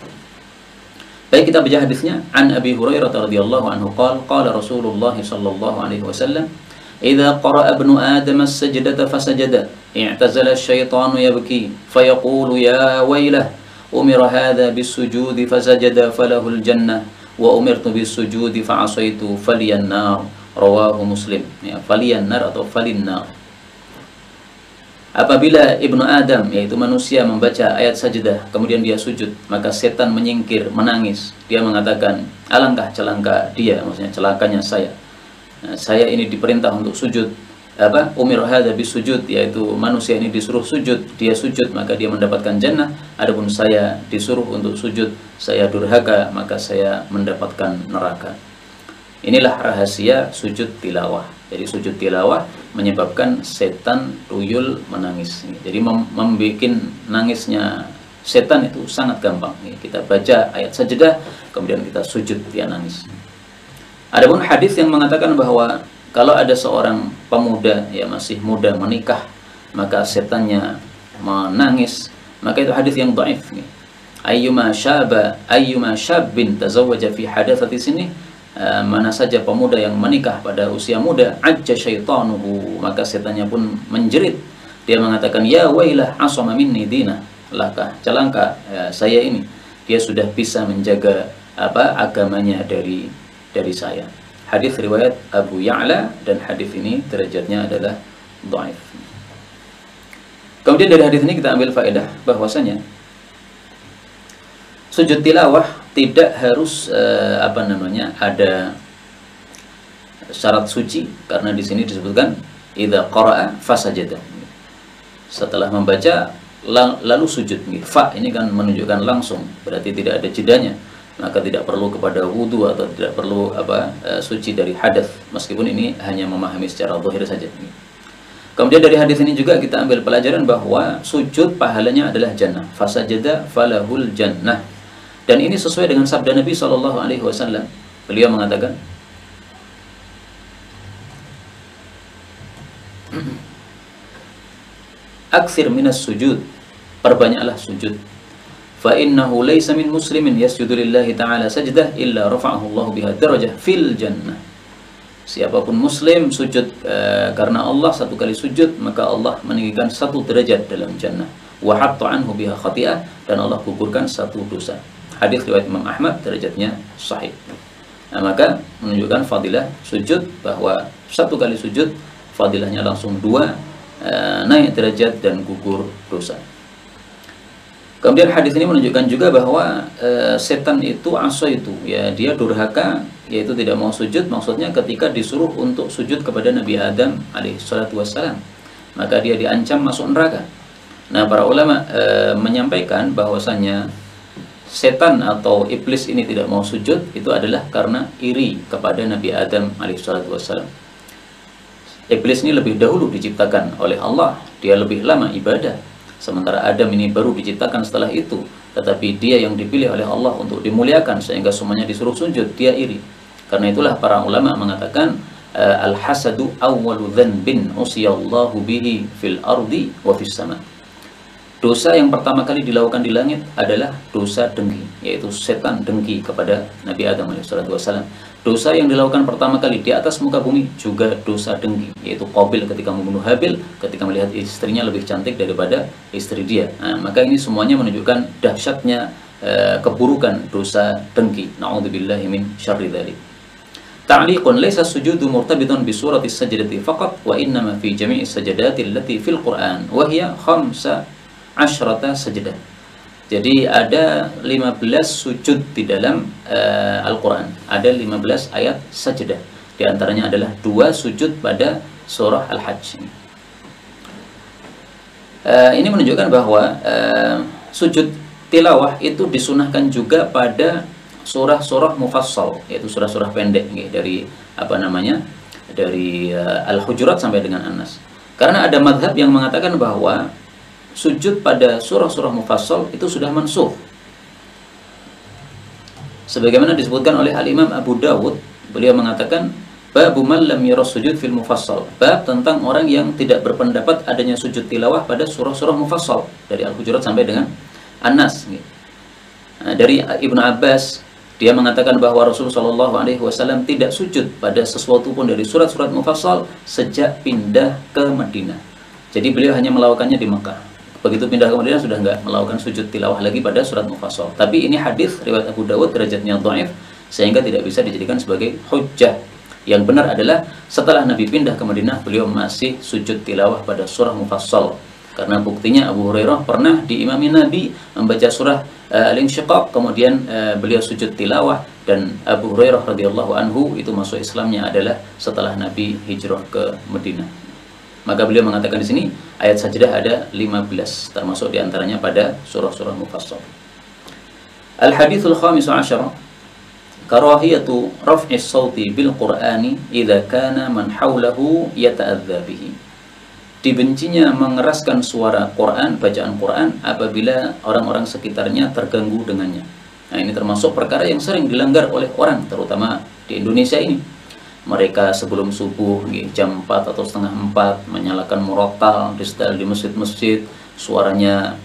Baik, kita baca hadisnya. An Abi Hurairah radhiyallahu anhu qala Rasulullah sallallahu alaihi wasallam, "Idza qara'a ibnu Adam as-sajdata fasajada, i'tazala asy-syaitanu yabki, fayaqulu ya wailah, umira hadha bis-sujudi fasajada falahul jannah, wa umirtu bis-sujudi fa'asaitu faliyan nar." Rawahu Muslim. Ya, faliyan nar atau falin nar. Apabila Ibnu Adam, yaitu manusia, membaca ayat sajdah kemudian dia sujud, maka setan menyingkir, menangis. Dia mengatakan, alangkah celaka dia, maksudnya celakanya saya. Nah, saya ini diperintah untuk sujud. Umir hadza bisujud, yaitu manusia ini disuruh sujud, dia sujud maka dia mendapatkan jannah. Adapun saya disuruh untuk sujud, saya durhaka maka saya mendapatkan neraka. Inilah rahasia sujud tilawah. Jadi sujud tilawah menyebabkan setan tuyul menangis. Jadi membuat nangisnya setan itu sangat gampang. Kita baca ayat sajdah, kemudian kita sujud, dia nangis. Adapun hadis yang mengatakan bahwa kalau ada seorang pemuda, ya masih muda, menikah, maka setannya menangis, maka itu hadis yang dhaif. Ayyuma syabin tazawwaja fi hadatsati sini, mana saja pemuda yang menikah pada usia muda, ajja syaitanuhu, maka setannya pun menjerit. Dia mengatakan, ya wailah asama minni dina, lakah celaka saya ini, dia sudah bisa menjaga agamanya dari saya. Hadis riwayat Abu Ya'la, dan hadis ini derajatnya adalah dhaif. Kemudian dari hadis ini kita ambil faedah bahwasanya sujud tilawah tidak harus ada syarat suci, karena di sini disebutkan idza qara'a fasajada. Setelah membaca lalu sujud. Fa ini kan menunjukkan langsung, berarti tidak ada jedanya, maka tidak perlu kepada wudu atau tidak perlu suci dari hadas, meskipun ini hanya memahami secara zahir saja. Kemudian dari hadis ini juga kita ambil pelajaran bahwa sujud pahalanya adalah jannah. Fasajada falahul jannah. Dan ini sesuai dengan sabda Nabi SAW. Beliau mengatakan, aktsir minas sujud, perbanyaklah sujud. Fa innahu laisa min muslimin yasjudu lillahi ta'ala sajdah illa rafa'ahu Allah biha darajah fil jannah. Siapapun muslim sujud karena Allah satu kali sujud, maka Allah meninggikan satu derajat dalam jannah. Wa hatta anhu biha khati'ah, dan Allah gugurkan satu dosa. Hadis riwayat Imam Ahmad, derajatnya sahih. Nah, maka menunjukkan fadilah sujud, bahwa satu kali sujud fadilahnya langsung dua, naik derajat dan gugur dosa. Kemudian hadis ini menunjukkan juga bahwa setan itu itu, ya, dia durhaka, yaitu tidak mau sujud. Maksudnya ketika disuruh untuk sujud kepada Nabi Adam alaihissalatu wassalam, maka dia diancam masuk neraka. Nah, para ulama menyampaikan bahwasanya setan atau iblis ini tidak mau sujud itu adalah karena iri kepada Nabi Adam alaihissalatu wassalam. Iblis ini lebih dahulu diciptakan oleh Allah, dia lebih lama ibadah. Sementara Adam ini baru diciptakan setelah itu, tetapi dia yang dipilih oleh Allah untuk dimuliakan sehingga semuanya disuruh sujud, dia iri. Karena itulah para ulama mengatakan al-hasadu awwalu dzanbin usiyallahu bihi fil ardi wa fis sama. Dosa yang pertama kali dilakukan di langit adalah dosa dengki, yaitu setan dengki kepada Nabi Adam alaihissalam. Dosa yang dilakukan pertama kali di atas muka bumi juga dosa dengki, yaitu Qabil ketika membunuh Habil ketika melihat istrinya lebih cantik daripada istri dia. Nah, maka ini semuanya menunjukkan dahsyatnya keburukan dosa dengki. Na'udzubillahi min syarri dzalik. Ta'liqun laisa sujudu murtabitun bi surati sajdati faqat wa innama fi jami'i sajadati allati fil Qur'an wa hiya asyrata sajdah. Jadi ada 15 sujud di dalam Al-Quran. Ada 15 ayat sajdah. Di antaranya adalah 2 sujud pada surah Al-Hajj. Ini menunjukkan bahwa sujud tilawah itu disunahkan juga pada surah-surah mufassal, yaitu surah-surah pendek dari dari Al-Hujurat sampai dengan An-Nas. Karena ada madhab yang mengatakan bahwa sujud pada surah-surah mufassal itu sudah mansukh. Sebagaimana disebutkan oleh Al-Imam Abu Dawud, beliau mengatakan, babu man lam yara sujud fil mufassal, bab tentang orang yang tidak berpendapat adanya sujud tilawah pada surah-surah mufassal dari Al-Hujurat sampai dengan An-Nas. Nah, dari Ibnu Abbas, dia mengatakan bahwa Rasulullah SAW tidak sujud pada sesuatu pun dari surat-surat mufassal sejak pindah ke Madinah. Jadi beliau hanya melakukannya di Mekah. Begitu pindah ke Madinah sudah nggak melakukan sujud tilawah lagi pada surat mufassal. Tapi ini hadis riwayat Abu Dawud, derajatnya dhaif, sehingga tidak bisa dijadikan sebagai hujjah. Yang benar adalah setelah Nabi pindah ke Madinah, beliau masih sujud tilawah pada surah mufassal. Karena buktinya Abu Hurairah pernah diimami Nabi membaca surah Al-Insyiqaq, kemudian beliau sujud tilawah, dan Abu Hurairah radhiyallahu anhu itu masuk Islamnya adalah setelah Nabi hijrah ke Madinah. Maka beliau mengatakan di sini ayat sajdah ada 15, termasuk diantaranya pada surah-surah mufassal. Al-hadithul khamisu asyara, karahiyatu raf'is sawti bil Qur'ani idza kana man hawlahu yata'adza bihi. Dibencinya mengeraskan suara Quran, bacaan Quran, apabila orang-orang sekitarnya terganggu dengannya. Nah, ini termasuk perkara yang sering dilanggar oleh orang, terutama di Indonesia ini. Mereka sebelum subuh jam 4 atau setengah 4 menyalakan murotal di setel di masjid-masjid, suaranya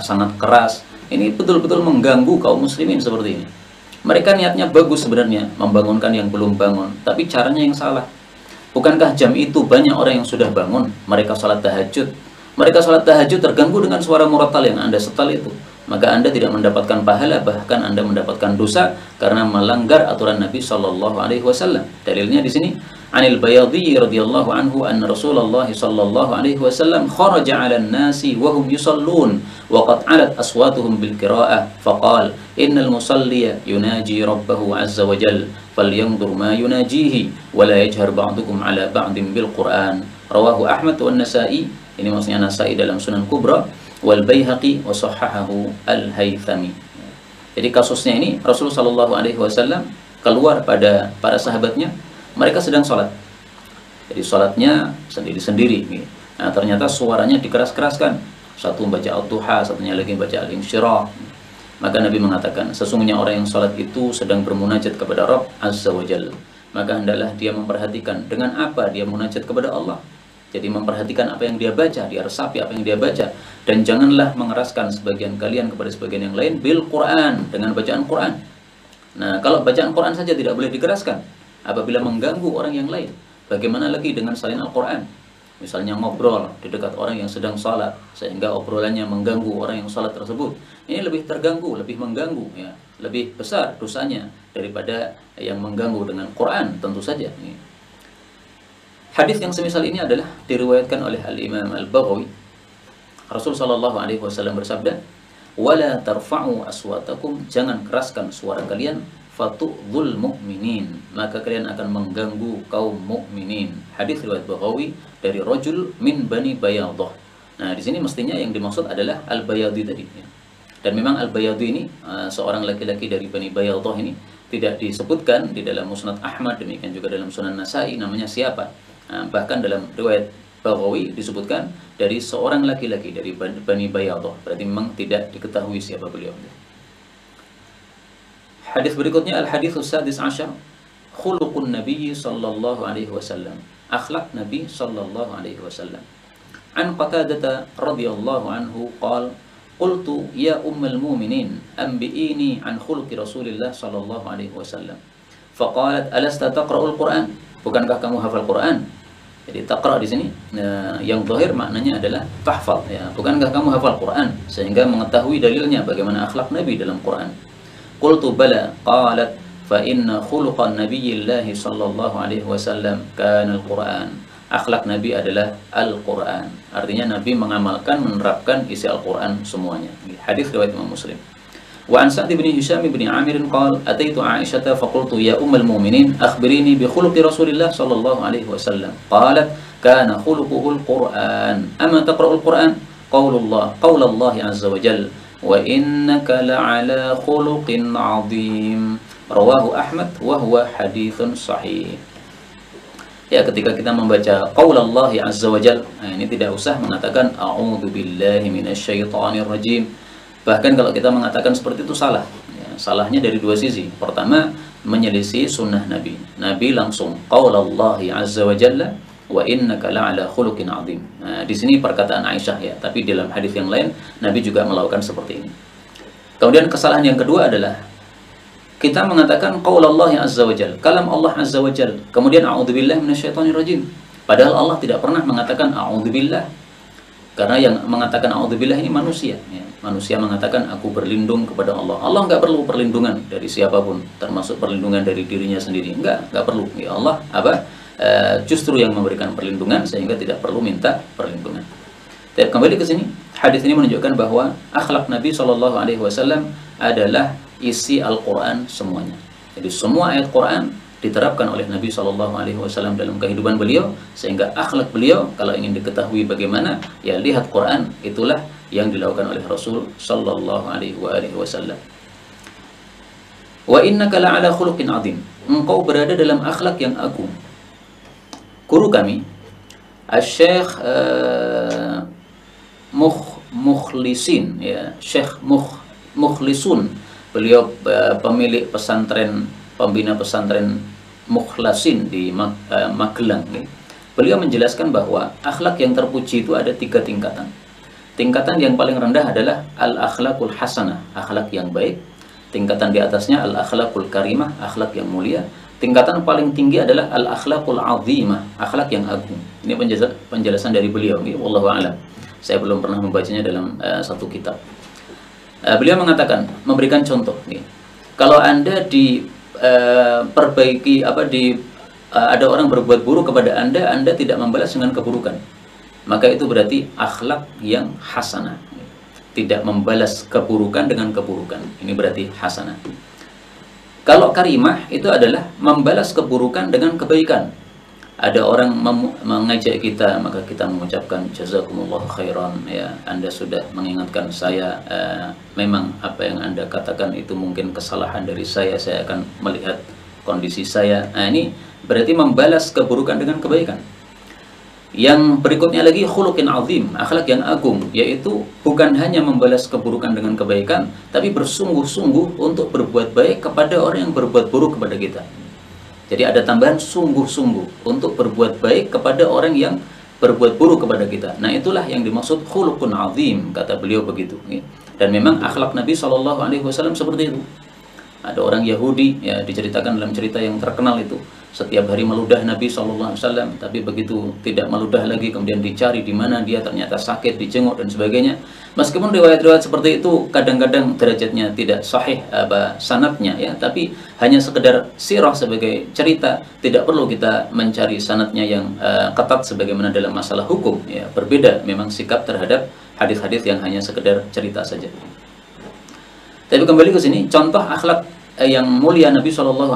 sangat keras. Ini betul-betul mengganggu kaum muslimin seperti ini. Mereka niatnya bagus sebenarnya, membangunkan yang belum bangun, tapi caranya yang salah. Bukankah jam itu banyak orang yang sudah bangun, mereka sholat tahajud. Mereka sholat tahajud terganggu dengan suara murotal yang Anda setel itu. Maka Anda tidak mendapatkan pahala, bahkan Anda mendapatkan dosa karena melanggar aturan Nabi sallallahu alaihi wasallam. Dalilnya di sini, Anil Bayadhi radhiyallahu anhu anna Rasulullah sallallahu alaihi wasallam kharaja 'alan nasi wa hum yusallun wa qad 'alat aswatuhum bil qira'ah faqala innal musalliya yunaji rabbahu 'azza wa jalla falyanzur ma yunajihi wa la yajhar ba'dukum 'ala ba'din bil Qur'an. Rawahu Ahmad wa An-Nasa'i. Ini maksudnya Nasa'i dalam Sunan Kubra, wal Baihaqi wa sahhahahu al-Haythami. Jadi kasusnya ini Rasulullah sallallahu alaihi wasallam keluar pada para sahabatnya, mereka sedang sholat. Jadi sholatnya sendiri-sendiri. Nah, ternyata suaranya dikeras-keraskan. Satu membaca Al-Duha, satunya lagi membaca Al-Insyirah. Maka Nabi mengatakan, sesungguhnya orang yang sholat itu sedang bermunajat kepada Rabb Azza wa Jalla. Maka hendaklah dia memperhatikan dengan apa dia munajat kepada Allah. Jadi memperhatikan apa yang dia baca, dia resapi apa yang dia baca. Dan janganlah mengeraskan sebagian kalian kepada sebagian yang lain bil Quran, dengan bacaan Quran. Nah, kalau bacaan Quran saja tidak boleh dikeraskan apabila mengganggu orang yang lain, bagaimana lagi dengan selain Al-Quran? Misalnya ngobrol di dekat orang yang sedang sholat, sehingga obrolannya mengganggu orang yang sholat tersebut. Ini lebih terganggu, lebih mengganggu, ya, lebih besar dosanya daripada yang mengganggu dengan Quran, tentu saja. Hadis yang semisal ini adalah diriwayatkan oleh Al-Imam Al-Baghawi. Rasul sallallahu alaihi wasallam bersabda, "Wala tarfa'u aswatakum", jangan keraskan suara kalian, "fatu'dzul mu'minin", maka kalian akan mengganggu kaum mukminin. Hadis riwayat Baghawi dari rajul min Bani Bayadah. Nah, di sini mestinya yang dimaksud adalah Al-Bayadi tadi. Dan memang Al-Bayadi ini seorang laki-laki dari Bani Bayadah ini tidak disebutkan di dalam Musnad Ahmad, demikian juga dalam Sunan Nasai namanya siapa. Bahkan dalam riwayat Baghawi disebutkan dari seorang laki-laki dari Bani Bayadah. Berarti memang tidak diketahui siapa beliau. Hadis berikutnya al-haditsus sadis asyar, khuluqun Nabi sallallahu alaihi wasallam. Akhlak Nabi sallallahu alaihi wasallam. An Qatadah radhiyallahu anhu qala, qultu ya ummul mu'minin anbi'ini an khuluqi Rasulillah sallallahu alaihi wasallam. Faqalat alasta taqra'ul Qur'an? Bukankah kamu hafal Quran? Jadi taqra di sini yang zahir maknanya adalah tahfal, ya. Bukankah kamu hafal Quran sehingga mengetahui dalilnya bagaimana akhlak Nabi dalam Quran? Qultu bala. Qalat fa inna khuluqan nabiyyillahi sallallahu alaihi wasallam kana al-Quran. Akhlak Nabi adalah Al-Quran. Artinya Nabi mengamalkan, menerapkan isi Al-Quran semuanya. Hadis riwayat Imam Muslim. Wa an Sa'd bin Hisham bin Amir qala ataitu Aisyah fa qultu ya ummul mu'minin akhbirini bi khuluqi Rasulillah sallallahu alaihi wasallam. Qalat kana khuluquhul Quran. Ama taqra'ul Quran? Qaulullah azza wa jalla wa innaka la'ala khuluqin 'azim. Rawahu Ahmad wa huwa haditsun sahih. Ya, ketika kita membaca qaulullah azza wa jalla, ini tidak usah mengatakan a'udzu billahi minasyaitonir rajim. Bahkan kalau kita mengatakan seperti itu salah, ya, salahnya dari dua sisi. Pertama, menyelisih sunnah Nabi. Nabi langsung qaulallahi azza wa jalla wa innaka la'ala khuluqin 'azim. Nah, di sini perkataan Aisyah, ya, tapi dalam hadis yang lain Nabi juga melakukan seperti ini. Kemudian kesalahan yang kedua adalah kita mengatakan qaulallahi azza wa jalla, kalam Allah azza wa jalla, kemudian a'udzubillahi minasyaitonir rajim. Padahal Allah tidak pernah mengatakan a'udzubillah. Karena yang mengatakan a'udzubillah ini manusia, ya. Manusia mengatakan aku berlindung kepada Allah. Allah nggak perlu perlindungan dari siapapun, termasuk perlindungan dari dirinya sendiri. Nggak perlu. Ya Allah justru yang memberikan perlindungan sehingga tidak perlu minta perlindungan. Dan kembali ke sini, hadis ini menunjukkan bahwa akhlak Nabi Shallallahu Alaihi Wasallam adalah isi Al-Quran semuanya. Jadi semua ayat Quran diterapkan oleh Nabi Shallallahu Alaihi Wasallam dalam kehidupan beliau, sehingga akhlak beliau kalau ingin diketahui bagaimana, ya lihat Quran, itulah yang dilakukan oleh Rasul Shallallahu Alaihi Wasallam. Wa innaka la'ala khuluqin 'azim. Engkau berada dalam akhlak yang agung. Guru kami, Syekh Mukhlisin, ya, Syekh Mukhlisun. Beliau pemilik pesantren, pembina pesantren Mukhlasin di Magelang. Beliau menjelaskan bahwa akhlak yang terpuji itu ada 3 tingkatan. Tingkatan yang paling rendah adalah al-akhlaqul hasanah, akhlak yang baik. Tingkatan di atasnya al-akhlaqul karimah, akhlak yang mulia. Tingkatan paling tinggi adalah al-akhlaqul azimah, akhlak yang agung. Ini penjelasan dari beliau, wallahu a'lam. Saya belum pernah membacanya dalam satu kitab. Beliau mengatakan, memberikan contoh nih. Kalau Anda diperbaiki ada orang berbuat buruk kepada Anda tidak membalas dengan keburukan, maka itu berarti akhlak yang hasanah. Tidak membalas keburukan dengan keburukan, ini berarti hasanah. Kalau karimah itu adalah membalas keburukan dengan kebaikan. Ada orang mengajak kita, maka kita mengucapkan jazakumullah khairan, ya, Anda sudah mengingatkan saya, memang apa yang Anda katakan itu mungkin kesalahan dari saya akan melihat kondisi saya. Nah, ini berarti membalas keburukan dengan kebaikan. Yang berikutnya lagi khuluqin azim, akhlak yang agung, yaitu bukan hanya membalas keburukan dengan kebaikan, tapi bersungguh-sungguh untuk berbuat baik kepada orang yang berbuat buruk kepada kita. Jadi ada tambahan sungguh-sungguh untuk berbuat baik kepada orang yang berbuat buruk kepada kita. Nah, itulah yang dimaksud khuluqun azim, kata beliau begitu. Dan memang akhlak Nabi SAW seperti itu. Ada orang Yahudi, ya diceritakan dalam cerita yang terkenal itu, setiap hari meludah Nabi SAW, tapi begitu tidak meludah lagi, kemudian dicari di mana dia, ternyata sakit, dijenguk dan sebagainya. Meskipun riwayat-riwayat seperti itu kadang-kadang derajatnya tidak sahih sanadnya, ya, tapi hanya sekedar sirah sebagai cerita, tidak perlu kita mencari sanadnya yang ketat sebagaimana dalam masalah hukum. Ya, berbeda memang sikap terhadap hadis-hadis yang hanya sekedar cerita saja. Tapi kembali ke sini, contoh akhlak yang mulia Nabi SAW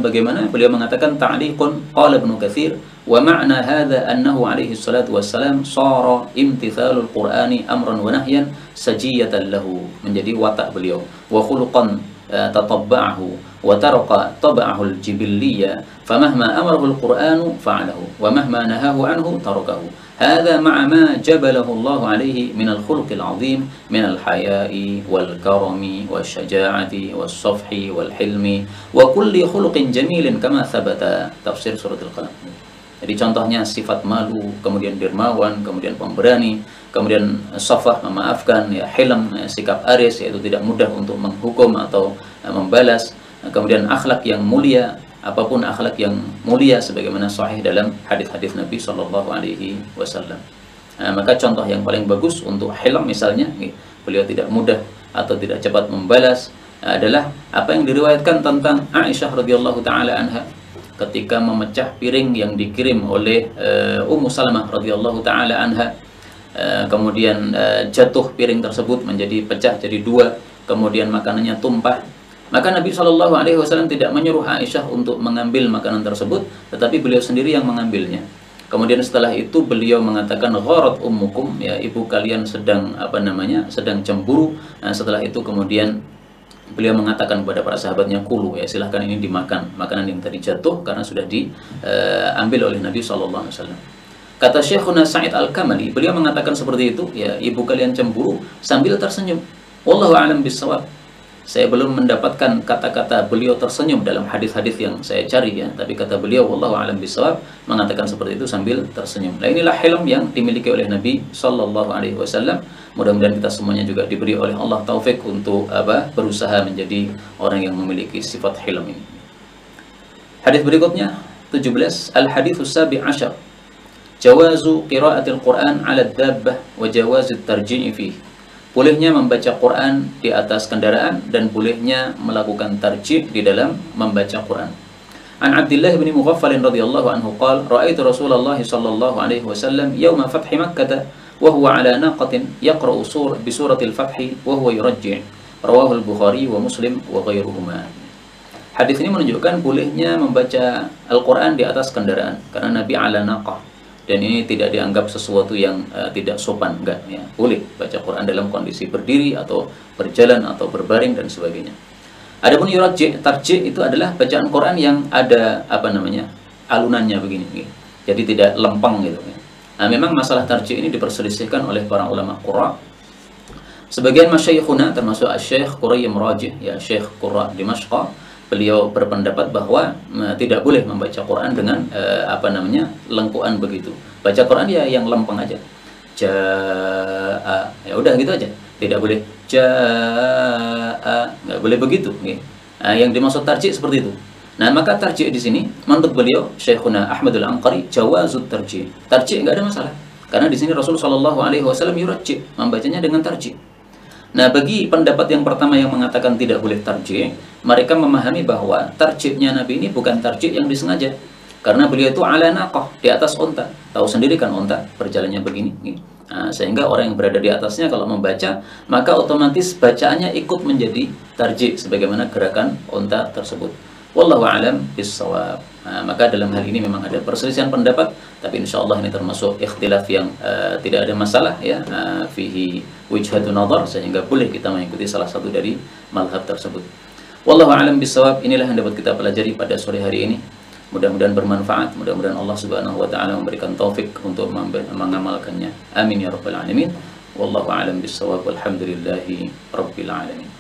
bagaimana? Beliau mengatakan ta'liqun qala Ibnu Katsir wa ma'na hadza annahu alaihi salatu wassalam sara imtithalul Qur'ani amran wa nahyan sajiyatan lahu, menjadi watak beliau, wa khuluqan tatabba'ahu wa taraka tab'ahu al-jibilliyya famahma amarahu al-Qur'anu fa'alahu wa mahma nahahu anhu tarakahu. هذا مع ما جبله الله عليه من الخلق العظيم من الحياء والكرم والشجاعة والصفح والحلم وكل خلق جميل كما ثبت. Tafsir surat Al-Qalam. Jadi contohnya sifat malu, kemudian dermawan, kemudian pemberani, kemudian safah, memaafkan, ya, hilm, sikap aris, yaitu tidak mudah untuk menghukum atau membalas, kemudian akhlak yang mulia, apapun akhlak yang mulia sebagaimana sahih dalam hadis-hadis Nabi Shallallahu Alaihi Wasallam. Maka contoh yang paling bagus untuk hilm misalnya, beliau tidak mudah atau tidak cepat membalas, adalah apa yang diriwayatkan tentang Aisyah radhiyallahu taala anha ketika memecah piring yang dikirim oleh Ummu Salamah radhiyallahu taala anha. Kemudian jatuh piring tersebut menjadi pecah jadi dua, kemudian makanannya tumpah. Maka Nabi SAW tidak menyuruh Aisyah untuk mengambil makanan tersebut, tetapi beliau sendiri yang mengambilnya. Kemudian setelah itu beliau mengatakan gharat ummukum, ya, ibu kalian sedang sedang cemburu. Nah, setelah itu kemudian beliau mengatakan kepada para sahabatnya, kulu, ya, silahkan ini dimakan, makanan yang tadi jatuh karena sudah diambil oleh Nabi SAW. Kata Syekhuna Sa'id Al-Kamali, beliau mengatakan seperti itu, ya, ibu kalian cemburu sambil tersenyum. Wallahu a'lam bissawab. Saya belum mendapatkan kata-kata beliau tersenyum dalam hadis-hadis yang saya cari, ya, tapi kata beliau wallahu a'lam bishawab mengatakan seperti itu sambil tersenyum. Nah, inilah hilm yang dimiliki oleh Nabi Sallallahu Alaihi Wasallam. Mudah-mudahan kita semuanya juga diberi oleh Allah taufik untuk berusaha menjadi orang yang memiliki sifat hilm ini. Hadis berikutnya 17, al-haditsus sabi' asyar, jawazu qira'atil Qur'an 'ala ad-dabbah wa jawazit tarji'i fihi. Bolehnya membaca Quran di atas kendaraan dan bolehnya melakukan tarjih di dalam membaca Quran. An Abdullah bin Mughaffal radhiyallahu anhu qala ra'aitu Rasulullah sallallahu alaihi wasallam yawma fathi Makkah wa huwa ala naqatin yaqra'u bi suratil Fath wa huwa yurajji'. Rawahu al-Bukhari wa Muslim wa ghairuhuma. Hadis ini menunjukkan bolehnya membaca Al-Quran di atas kendaraan karena Nabi ala naqah. Dan ini tidak dianggap sesuatu yang tidak sopan, enggak, ya. Boleh baca Quran dalam kondisi berdiri atau berjalan atau berbaring dan sebagainya. Adapun yurajji', tarjih itu adalah bacaan Quran yang ada alunannya begini. Jadi tidak lempeng gitu, ya. Nah, memang masalah tarjih ini diperselisihkan oleh para ulama qurra. Sebagian masyayikhuna termasuk Asy-Syaikh Qurayyim Rajih, ya, Syekh Qurra Dimashq, beliau berpendapat bahwa tidak boleh membaca Quran dengan lengkuan begitu. Baca Quran ya yang lempeng aja. Jaa, ya udah gitu aja. Tidak boleh jaa, nggak boleh begitu. Nah, yang dimaksud tarjih seperti itu. Nah, maka tarjih di sini menurut beliau Syekhuna Ahmadul Anqari jawazut tarjih. Tarjih nggak ada masalah. Karena di sini Rasulullah Shallallahu Alaihi Wasallam yurajji, membacanya dengan tarjih. Nah, bagi pendapat yang pertama yang mengatakan tidak boleh tarjih, mereka memahami bahwa tarjihnya Nabi ini bukan tarjih yang disengaja. Karena beliau itu ala naqah, di atas onta. Tahu sendiri kan onta, berjalannya begini. Nah, sehingga orang yang berada di atasnya kalau membaca, maka otomatis bacaannya ikut menjadi tarjih sebagaimana gerakan onta tersebut. Wallahu a'lam bissawab. Nah, maka dalam hal ini memang ada perselisihan pendapat, tapi insyaallah ini termasuk ikhtilaf yang tidak ada masalah, ya, fihi wijhatun nazar, sehingga boleh kita mengikuti salah satu dari mazhab tersebut. Wallahu a'lam bissawab. Inilah yang dapat kita pelajari pada sore hari ini. Mudah-mudahan bermanfaat, mudah-mudahan Allah Subhanahu wa taala memberikan taufik untuk mengamalkannya. Amin ya rabbal alamin. Wallahu a'lam bissawab. Walhamdulillahi rabbil alamin.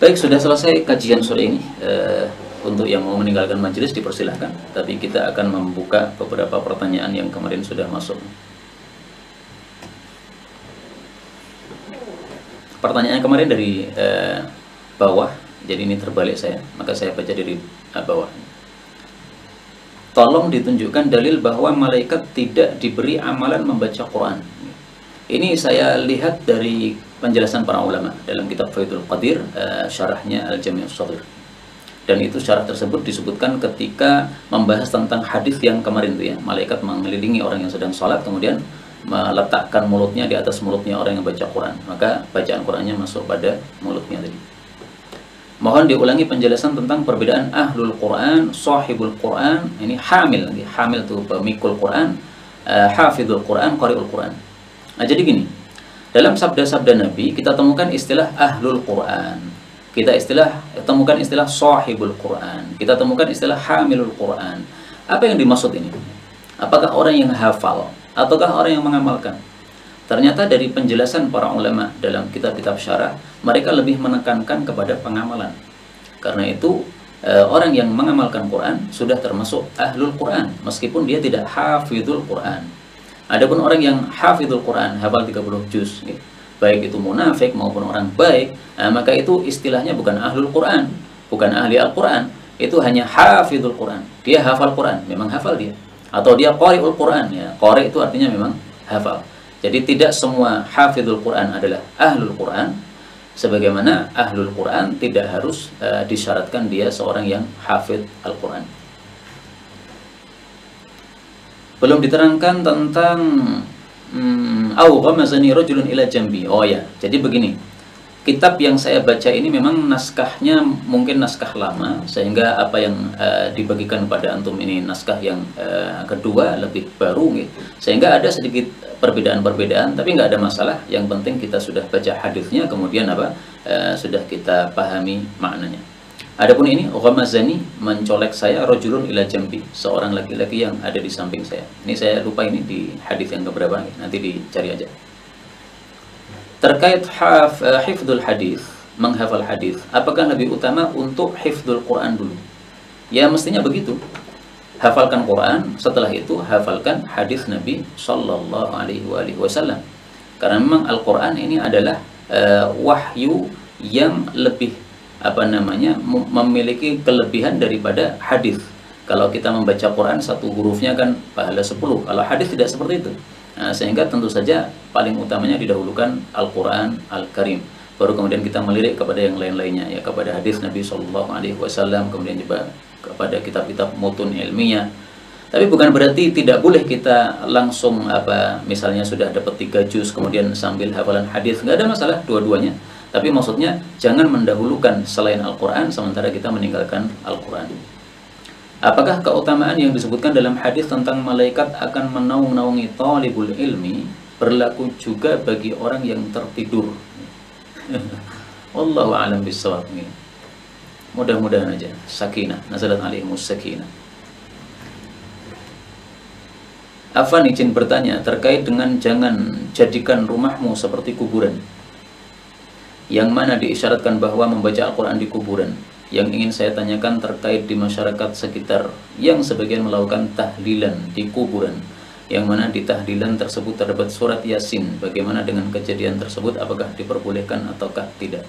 Baik, sudah selesai kajian sore ini. Untuk yang mau meninggalkan majelis dipersilahkan, tapi kita akan membuka beberapa pertanyaan yang kemarin sudah masuk. Pertanyaan kemarin dari bawah, jadi ini terbalik saya, maka saya baca dari bawah. Tolong ditunjukkan dalil bahwa malaikat tidak diberi amalan membaca Quran. Ini saya lihat dari penjelasan para ulama dalam kitab Faidul Qadir, syarahnya Al-Jami' As-Shaghir. Dan itu syarah tersebut disebutkan ketika membahas tentang hadis yang kemarin itu ya, malaikat mengelilingi orang yang sedang sholat, kemudian meletakkan mulutnya di atas mulutnya orang yang baca Quran, maka bacaan Qurannya masuk pada mulutnya tadi. Mohon diulangi penjelasan tentang perbedaan ahlul Quran, sahibul Quran, ini hamil, hamil itu pemikul Quran, hafidul Quran, qari'ul Quran. Nah, jadi gini, dalam sabda-sabda Nabi kita temukan istilah ahlul Quran, kita temukan istilah sahibul Quran, kita temukan istilah hamilul Quran. Apa yang dimaksud ini? Apakah orang yang hafal ataukah orang yang mengamalkan? Ternyata dari penjelasan para ulama dalam kitab-kitab syarah, mereka lebih menekankan kepada pengamalan. Karena itu orang yang mengamalkan Quran sudah termasuk ahlul Quran, meskipun dia tidak hafidul Quran. Adapun orang yang hafidul Quran, hafal 30 juz, gitu, baik itu munafik maupun orang baik, maka itu istilahnya bukan ahlul Quran, bukan ahli Al-Quran, itu hanya hafidul Quran. Dia hafal Quran, memang hafal dia. Atau dia qari'ul Quran, ya. Qari' itu artinya memang hafal. Jadi tidak semua hafidul Quran adalah ahlul Quran, sebagaimana ahlul Quran tidak harus disyaratkan dia seorang yang hafid Al-Quran. Belum diterangkan tentang au ghamazani rajulun ila jambi. Oh ya, jadi begini. Kitab yang saya baca ini memang naskahnya mungkin naskah lama, sehingga apa yang dibagikan pada antum ini naskah yang kedua, lebih baru gitu. Sehingga ada sedikit perbedaan-perbedaan, tapi nggak ada masalah. Yang penting kita sudah baca hadisnya, kemudian sudah kita pahami maknanya. Adapun ini ghamazani, mencolek saya, rajulun ila jambi, seorang laki-laki yang ada di samping saya. Ini saya lupa ini di hadis yang keberapa, nanti dicari aja. Terkait hifdzul hadis, menghafal hadis, apakah lebih utama untuk hifdzul Quran dulu? Ya mestinya begitu. Hafalkan Quran, setelah itu hafalkan hadis Nabi Sallallahu Alaihi Wasallam. Karena memang Al-Quran ini adalah wahyu yang lebih memiliki kelebihan daripada hadis. Kalau kita membaca Quran satu hurufnya kan pahala 10. Kalau hadis tidak seperti itu. Nah, sehingga tentu saja paling utamanya didahulukan Al-Quran Al-Karim. Baru kemudian kita melirik kepada yang lain-lainnya, ya, kepada hadis Nabi Sallallahu Alaihi Wasallam, kemudian juga kepada kitab-kitab mutun ilmiah. Tapi bukan berarti tidak boleh kita langsung misalnya sudah dapat 3 juz kemudian sambil hafalan hadis, nggak ada masalah dua-duanya. Tapi maksudnya jangan mendahulukan selain Al-Quran sementara kita meninggalkan Al-Quran. Apakah keutamaan yang disebutkan dalam hadis tentang malaikat akan menaung-naungi talibul ilmi berlaku juga bagi orang yang tertidur? Wallahu a'lam bishawab. Mudah-mudahan aja sakinah, nazalat alaihimus sakinah. Afan izin bertanya terkait dengan jangan jadikan rumahmu seperti kuburan, yang mana diisyaratkan bahwa membaca Al-Quran di kuburan. Yang ingin saya tanyakan terkait di masyarakat sekitar yang sebagian melakukan tahlilan di kuburan, yang mana di tahlilan tersebut terdapat surat Yasin. Bagaimana dengan kejadian tersebut? Apakah diperbolehkan ataukah tidak?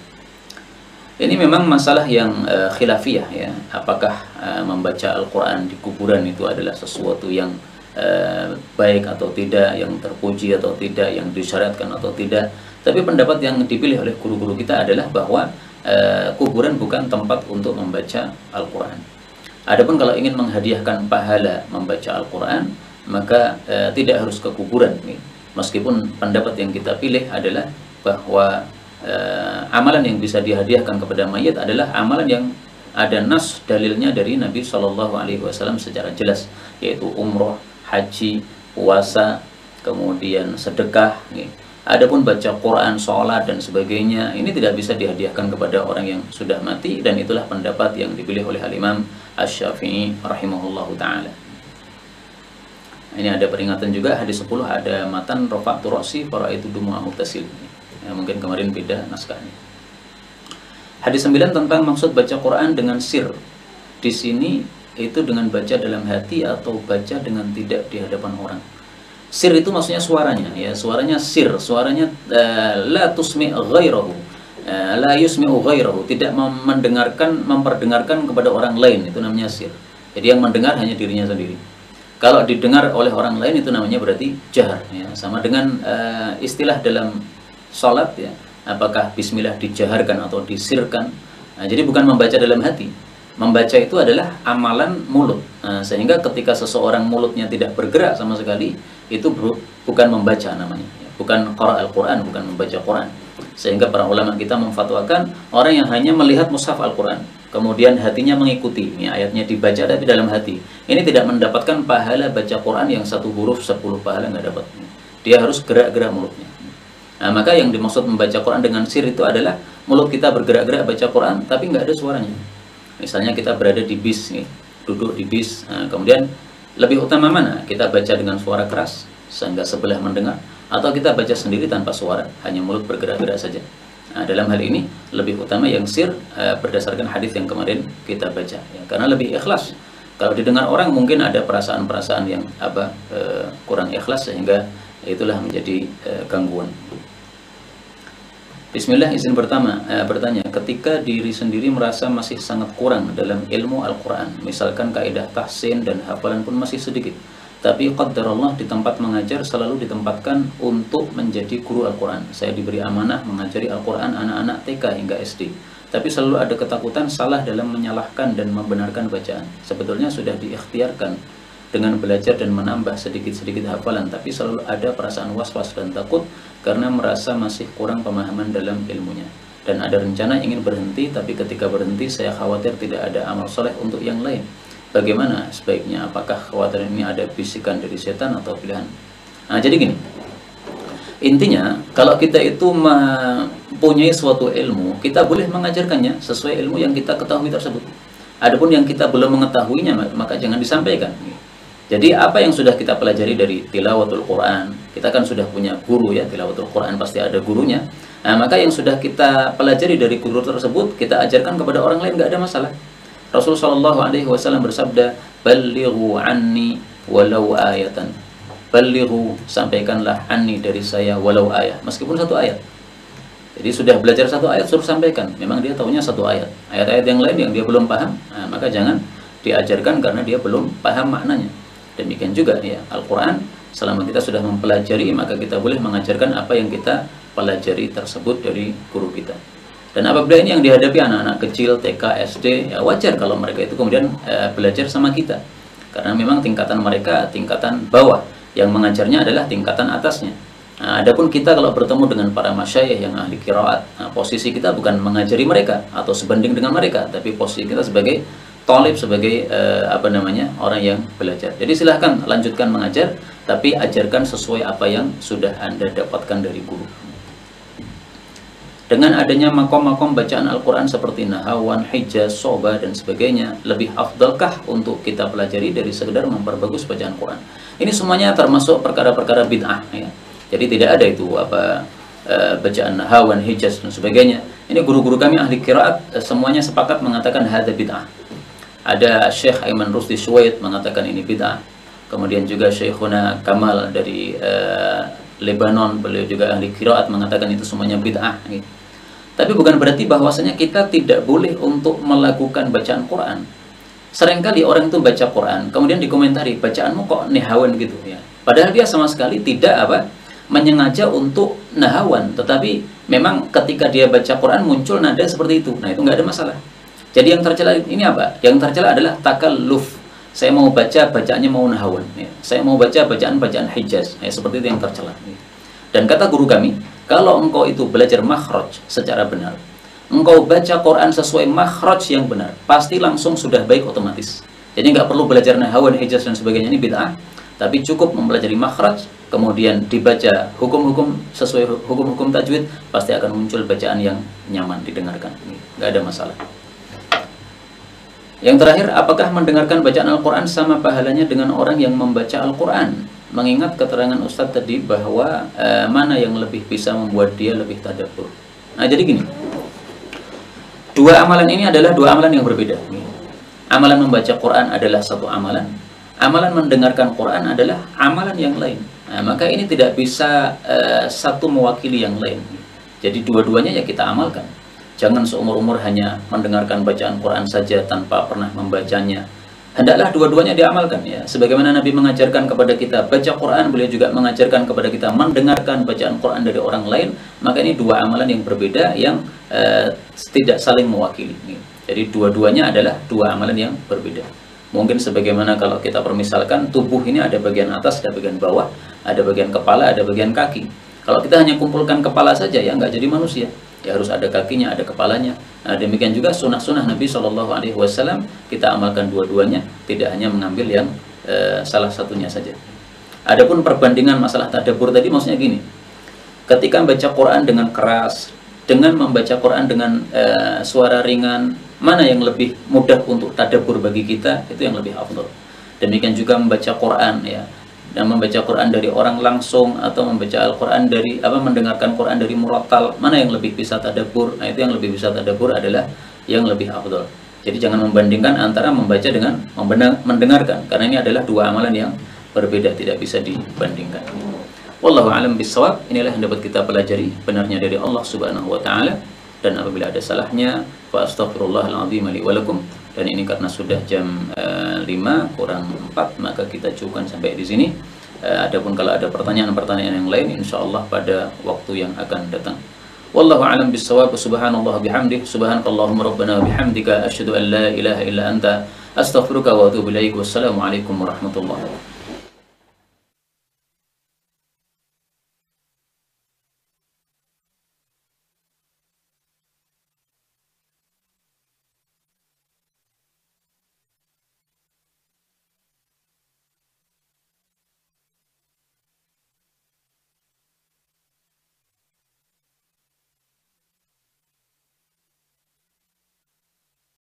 Ini memang masalah yang khilafiyah, ya. Apakah membaca Al-Quran di kuburan itu adalah sesuatu yang baik atau tidak, yang terpuji atau tidak, yang disyaratkan atau tidak. Tapi pendapat yang dipilih oleh guru-guru kita adalah bahwa kuburan bukan tempat untuk membaca Al-Quran. Adapun kalau ingin menghadiahkan pahala membaca Al-Quran, maka tidak harus ke kuburan. Meskipun pendapat yang kita pilih adalah bahwa amalan yang bisa dihadiahkan kepada mayat adalah amalan yang ada nas dalilnya dari Nabi Shallallahu Alaihi Wasallam secara jelas, yaitu umroh, haji, puasa, kemudian sedekah, Adapun baca Quran, sholat dan sebagainya, ini tidak bisa dihadiahkan kepada orang yang sudah mati, dan itulah pendapat yang dipilih oleh Al-Imam Asy-Syafi'i rahimahullahu taala. Ini ada peringatan juga, hadis 10 ada matan rafa'tu ra'si fara'aitu dumu'a muttasil. Ya, mungkin kemarin beda naskahnya. Hadis 9 tentang maksud baca Quran dengan sir. Di sini itu dengan baca dalam hati atau baca dengan tidak di hadapan orang. Sir itu maksudnya suaranya, ya, suaranya sir, suaranya la tusmi' ghairahu. La yusmi'u ghairahu, tidak memperdengarkan kepada orang lain, itu namanya sir. Jadi yang mendengar hanya dirinya sendiri. Kalau didengar oleh orang lain itu namanya berarti jahar, ya. Sama dengan istilah dalam sholat, ya, apakah bismillah dijaharkan atau disirkan. Nah, jadi bukan membaca dalam hati. Membaca itu adalah amalan mulut. Nah, sehingga ketika seseorang mulutnya tidak bergerak sama sekali, itu bukan membaca namanya, ya. Bukan qara al-Quran, bukan membaca Quran. Sehingga para ulama kita memfatwakan orang yang hanya melihat mushaf Al-Quran, kemudian hatinya mengikuti, ini ayatnya dibaca tapi dalam hati, ini tidak mendapatkan pahala baca Quran yang 1 huruf 10 pahala, nggak dapat. Dia harus gerak-gerak mulutnya. Nah, maka yang dimaksud membaca Quran dengan sir itu adalah mulut kita bergerak-gerak baca Quran tapi nggak ada suaranya. Misalnya kita berada di bis, nih, duduk di bis, nah, kemudian lebih utama mana? Kita baca dengan suara keras sehingga sebelah mendengar, atau kita baca sendiri tanpa suara, hanya mulut bergerak-gerak saja. Nah, dalam hal ini lebih utama yang sir, berdasarkan hadis yang kemarin kita baca, ya, karena lebih ikhlas. Kalau didengar orang mungkin ada perasaan-perasaan yang kurang ikhlas, sehingga itulah menjadi gangguan. Bismillah, izin bertanya, ketika diri sendiri merasa masih sangat kurang dalam ilmu Al-Quran, misalkan kaidah tahsin dan hafalan pun masih sedikit, tapi qadarullah di tempat mengajar selalu ditempatkan untuk menjadi guru Al-Quran. Saya diberi amanah mengajari Al-Quran anak-anak TK hingga SD, tapi selalu ada ketakutan salah dalam menyalahkan dan membenarkan bacaan. Sebetulnya sudah diikhtiarkan dengan belajar dan menambah sedikit-sedikit hafalan, tapi selalu ada perasaan was-was dan takut karena merasa masih kurang pemahaman dalam ilmunya. Dan ada rencana ingin berhenti, tapi ketika berhenti saya khawatir tidak ada amal soleh untuk yang lain. Bagaimana sebaiknya? Apakah khawatir ini ada bisikan dari setan atau pilihan? Nah, jadi gini, intinya kalau kita itu mempunyai suatu ilmu, kita boleh mengajarkannya sesuai ilmu yang kita ketahui tersebut. Adapun yang kita belum mengetahuinya, maka jangan disampaikan. Jadi apa yang sudah kita pelajari dari tilawatul Quran, kita kan sudah punya guru, ya, tilawatul Quran pasti ada gurunya. Nah, maka yang sudah kita pelajari dari guru tersebut kita ajarkan kepada orang lain, nggak ada masalah. Rasulullah SAW bersabda, "Ballighu anni walau ayatan." Ballighu, sampaikanlah, anni dari saya, walau ayat, meskipun 1 ayat. Jadi sudah belajar 1 ayat suruh sampaikan. Memang dia tahunya 1 ayat. Ayat-ayat yang lain yang dia belum paham, nah, maka jangan diajarkan karena dia belum paham maknanya. Demikian juga, ya, Al-Quran, selama kita sudah mempelajari, maka kita boleh mengajarkan apa yang kita pelajari tersebut dari guru kita. Dan apabila ini yang dihadapi anak-anak kecil, TK, SD, ya wajar kalau mereka itu kemudian belajar sama kita. Karena memang tingkatan mereka tingkatan bawah, yang mengajarnya adalah tingkatan atasnya. Nah, adapun kita kalau bertemu dengan para masyayikh yang ahli qiraat, nah, posisi kita bukan mengajari mereka atau sebanding dengan mereka, tapi posisi kita sebagai talib, sebagai orang yang belajar. Jadi silahkan lanjutkan mengajar, tapi ajarkan sesuai apa yang sudah Anda dapatkan dari guru. Dengan adanya makom-makom bacaan Al-Quran seperti nahawan, hijaz, soba dan sebagainya, lebih afdalkah untuk kita pelajari dari sekedar memperbagus bacaan Quran? Ini semuanya termasuk perkara-perkara bid'ah, ya. Jadi tidak ada itu bacaan nahawan, hijaz dan sebagainya. Ini guru-guru kami ahli qiraat semuanya sepakat mengatakan hadza bid'ah. Ada Syekh Aiman Rusdi Syuwaid mengatakan ini bid'ah. Kemudian juga Syekhuna Kamal dari Lebanon, beliau juga ahli qiraat, mengatakan itu semuanya bid'ah, gitu. Tapi bukan berarti bahwasanya kita tidak boleh untuk melakukan bacaan Quran. Seringkali orang itu baca Quran, kemudian dikomentari, bacaanmu kok nahawan gitu, ya. Padahal dia sama sekali tidak menyengaja untuk nahawan, tetapi memang ketika dia baca Quran muncul nada seperti itu. Nah, itu nggak ada masalah. Jadi yang tercela ini apa? Yang tercela adalah takalluf. Saya mau baca bacaannya mau nahawan, ya. Saya mau baca bacaan-bacaan hijaz, ya, seperti itu yang tercela. Dan kata guru kami, kalau engkau itu belajar makhraj secara benar, engkau baca Quran sesuai makhraj yang benar, pasti langsung sudah baik otomatis. Jadi nggak perlu belajar nahawan, hijaz dan sebagainya, ini bid'ah. Tapi cukup mempelajari makhraj, kemudian dibaca hukum-hukum sesuai hukum-hukum tajwid, pasti akan muncul bacaan yang nyaman didengarkan, nggak ada masalah. Yang terakhir, apakah mendengarkan bacaan Al-Quran sama pahalanya dengan orang yang membaca Al-Quran? Mengingat keterangan Ustadz tadi bahwa mana yang lebih bisa membuat dia lebih tadabbur. Nah, jadi gini, dua amalan ini adalah dua amalan yang berbeda. Amalan membaca Quran adalah satu amalan, amalan mendengarkan Quran adalah amalan yang lain. Nah, maka ini tidak bisa satu mewakili yang lain. Jadi dua-duanya ya kita amalkan. Jangan seumur-umur hanya mendengarkan bacaan Quran saja tanpa pernah membacanya. Hendaklah dua-duanya diamalkan ya. Sebagaimana Nabi mengajarkan kepada kita baca Quran, beliau juga mengajarkan kepada kita mendengarkan bacaan Quran dari orang lain. Maka ini dua amalan yang berbeda yang tidak saling mewakili. Jadi dua-duanya adalah dua amalan yang berbeda. Mungkin sebagaimana kalau kita permisalkan tubuh ini ada bagian atas, ada bagian bawah, ada bagian kepala, ada bagian kaki. Kalau kita hanya kumpulkan kepala saja ya nggak jadi manusia. Ya harus ada kakinya, ada kepalanya. Nah, demikian juga sunnah-sunnah Nabi SAW kita amalkan dua-duanya, tidak hanya mengambil yang salah satunya saja. Adapun perbandingan masalah tadabbur tadi maksudnya gini, ketika membaca Quran dengan keras, dengan membaca Quran dengan suara ringan, mana yang lebih mudah untuk tadabbur bagi kita, itu yang lebih afdal. Demikian juga membaca Quran ya, dan membaca Quran dari orang langsung atau membaca Al-Quran dari mendengarkan Quran dari murattal, mana yang lebih bisa tadabbur? Nah, itu yang lebih bisa tadabbur adalah yang lebih afdal. Jadi jangan membandingkan antara membaca dengan mendengarkan, karena ini adalah dua amalan yang berbeda, tidak bisa dibandingkan. Wallahu a'lam bishawab. Inilah yang dapat kita pelajari, benarnya dari Allah Subhanahu wa taala, dan apabila ada salahnya fa astaghfirullahal azim li wa lakum. Dan ini karena sudah jam 5 kurang 4, maka kita cukupkan sampai di sini. Adapun kalau ada pertanyaan-pertanyaan yang lain, insyaallah pada waktu yang akan datang. Wallahu a'lam bishawab. Subhanallah bihamdih, subhanakallahumma rabbana bihamdika, asyhadu an la ilaha illa anta, astaghfiruka wa atubu ilaik. Wassalamualaikum warahmatullahi wabarakatuh.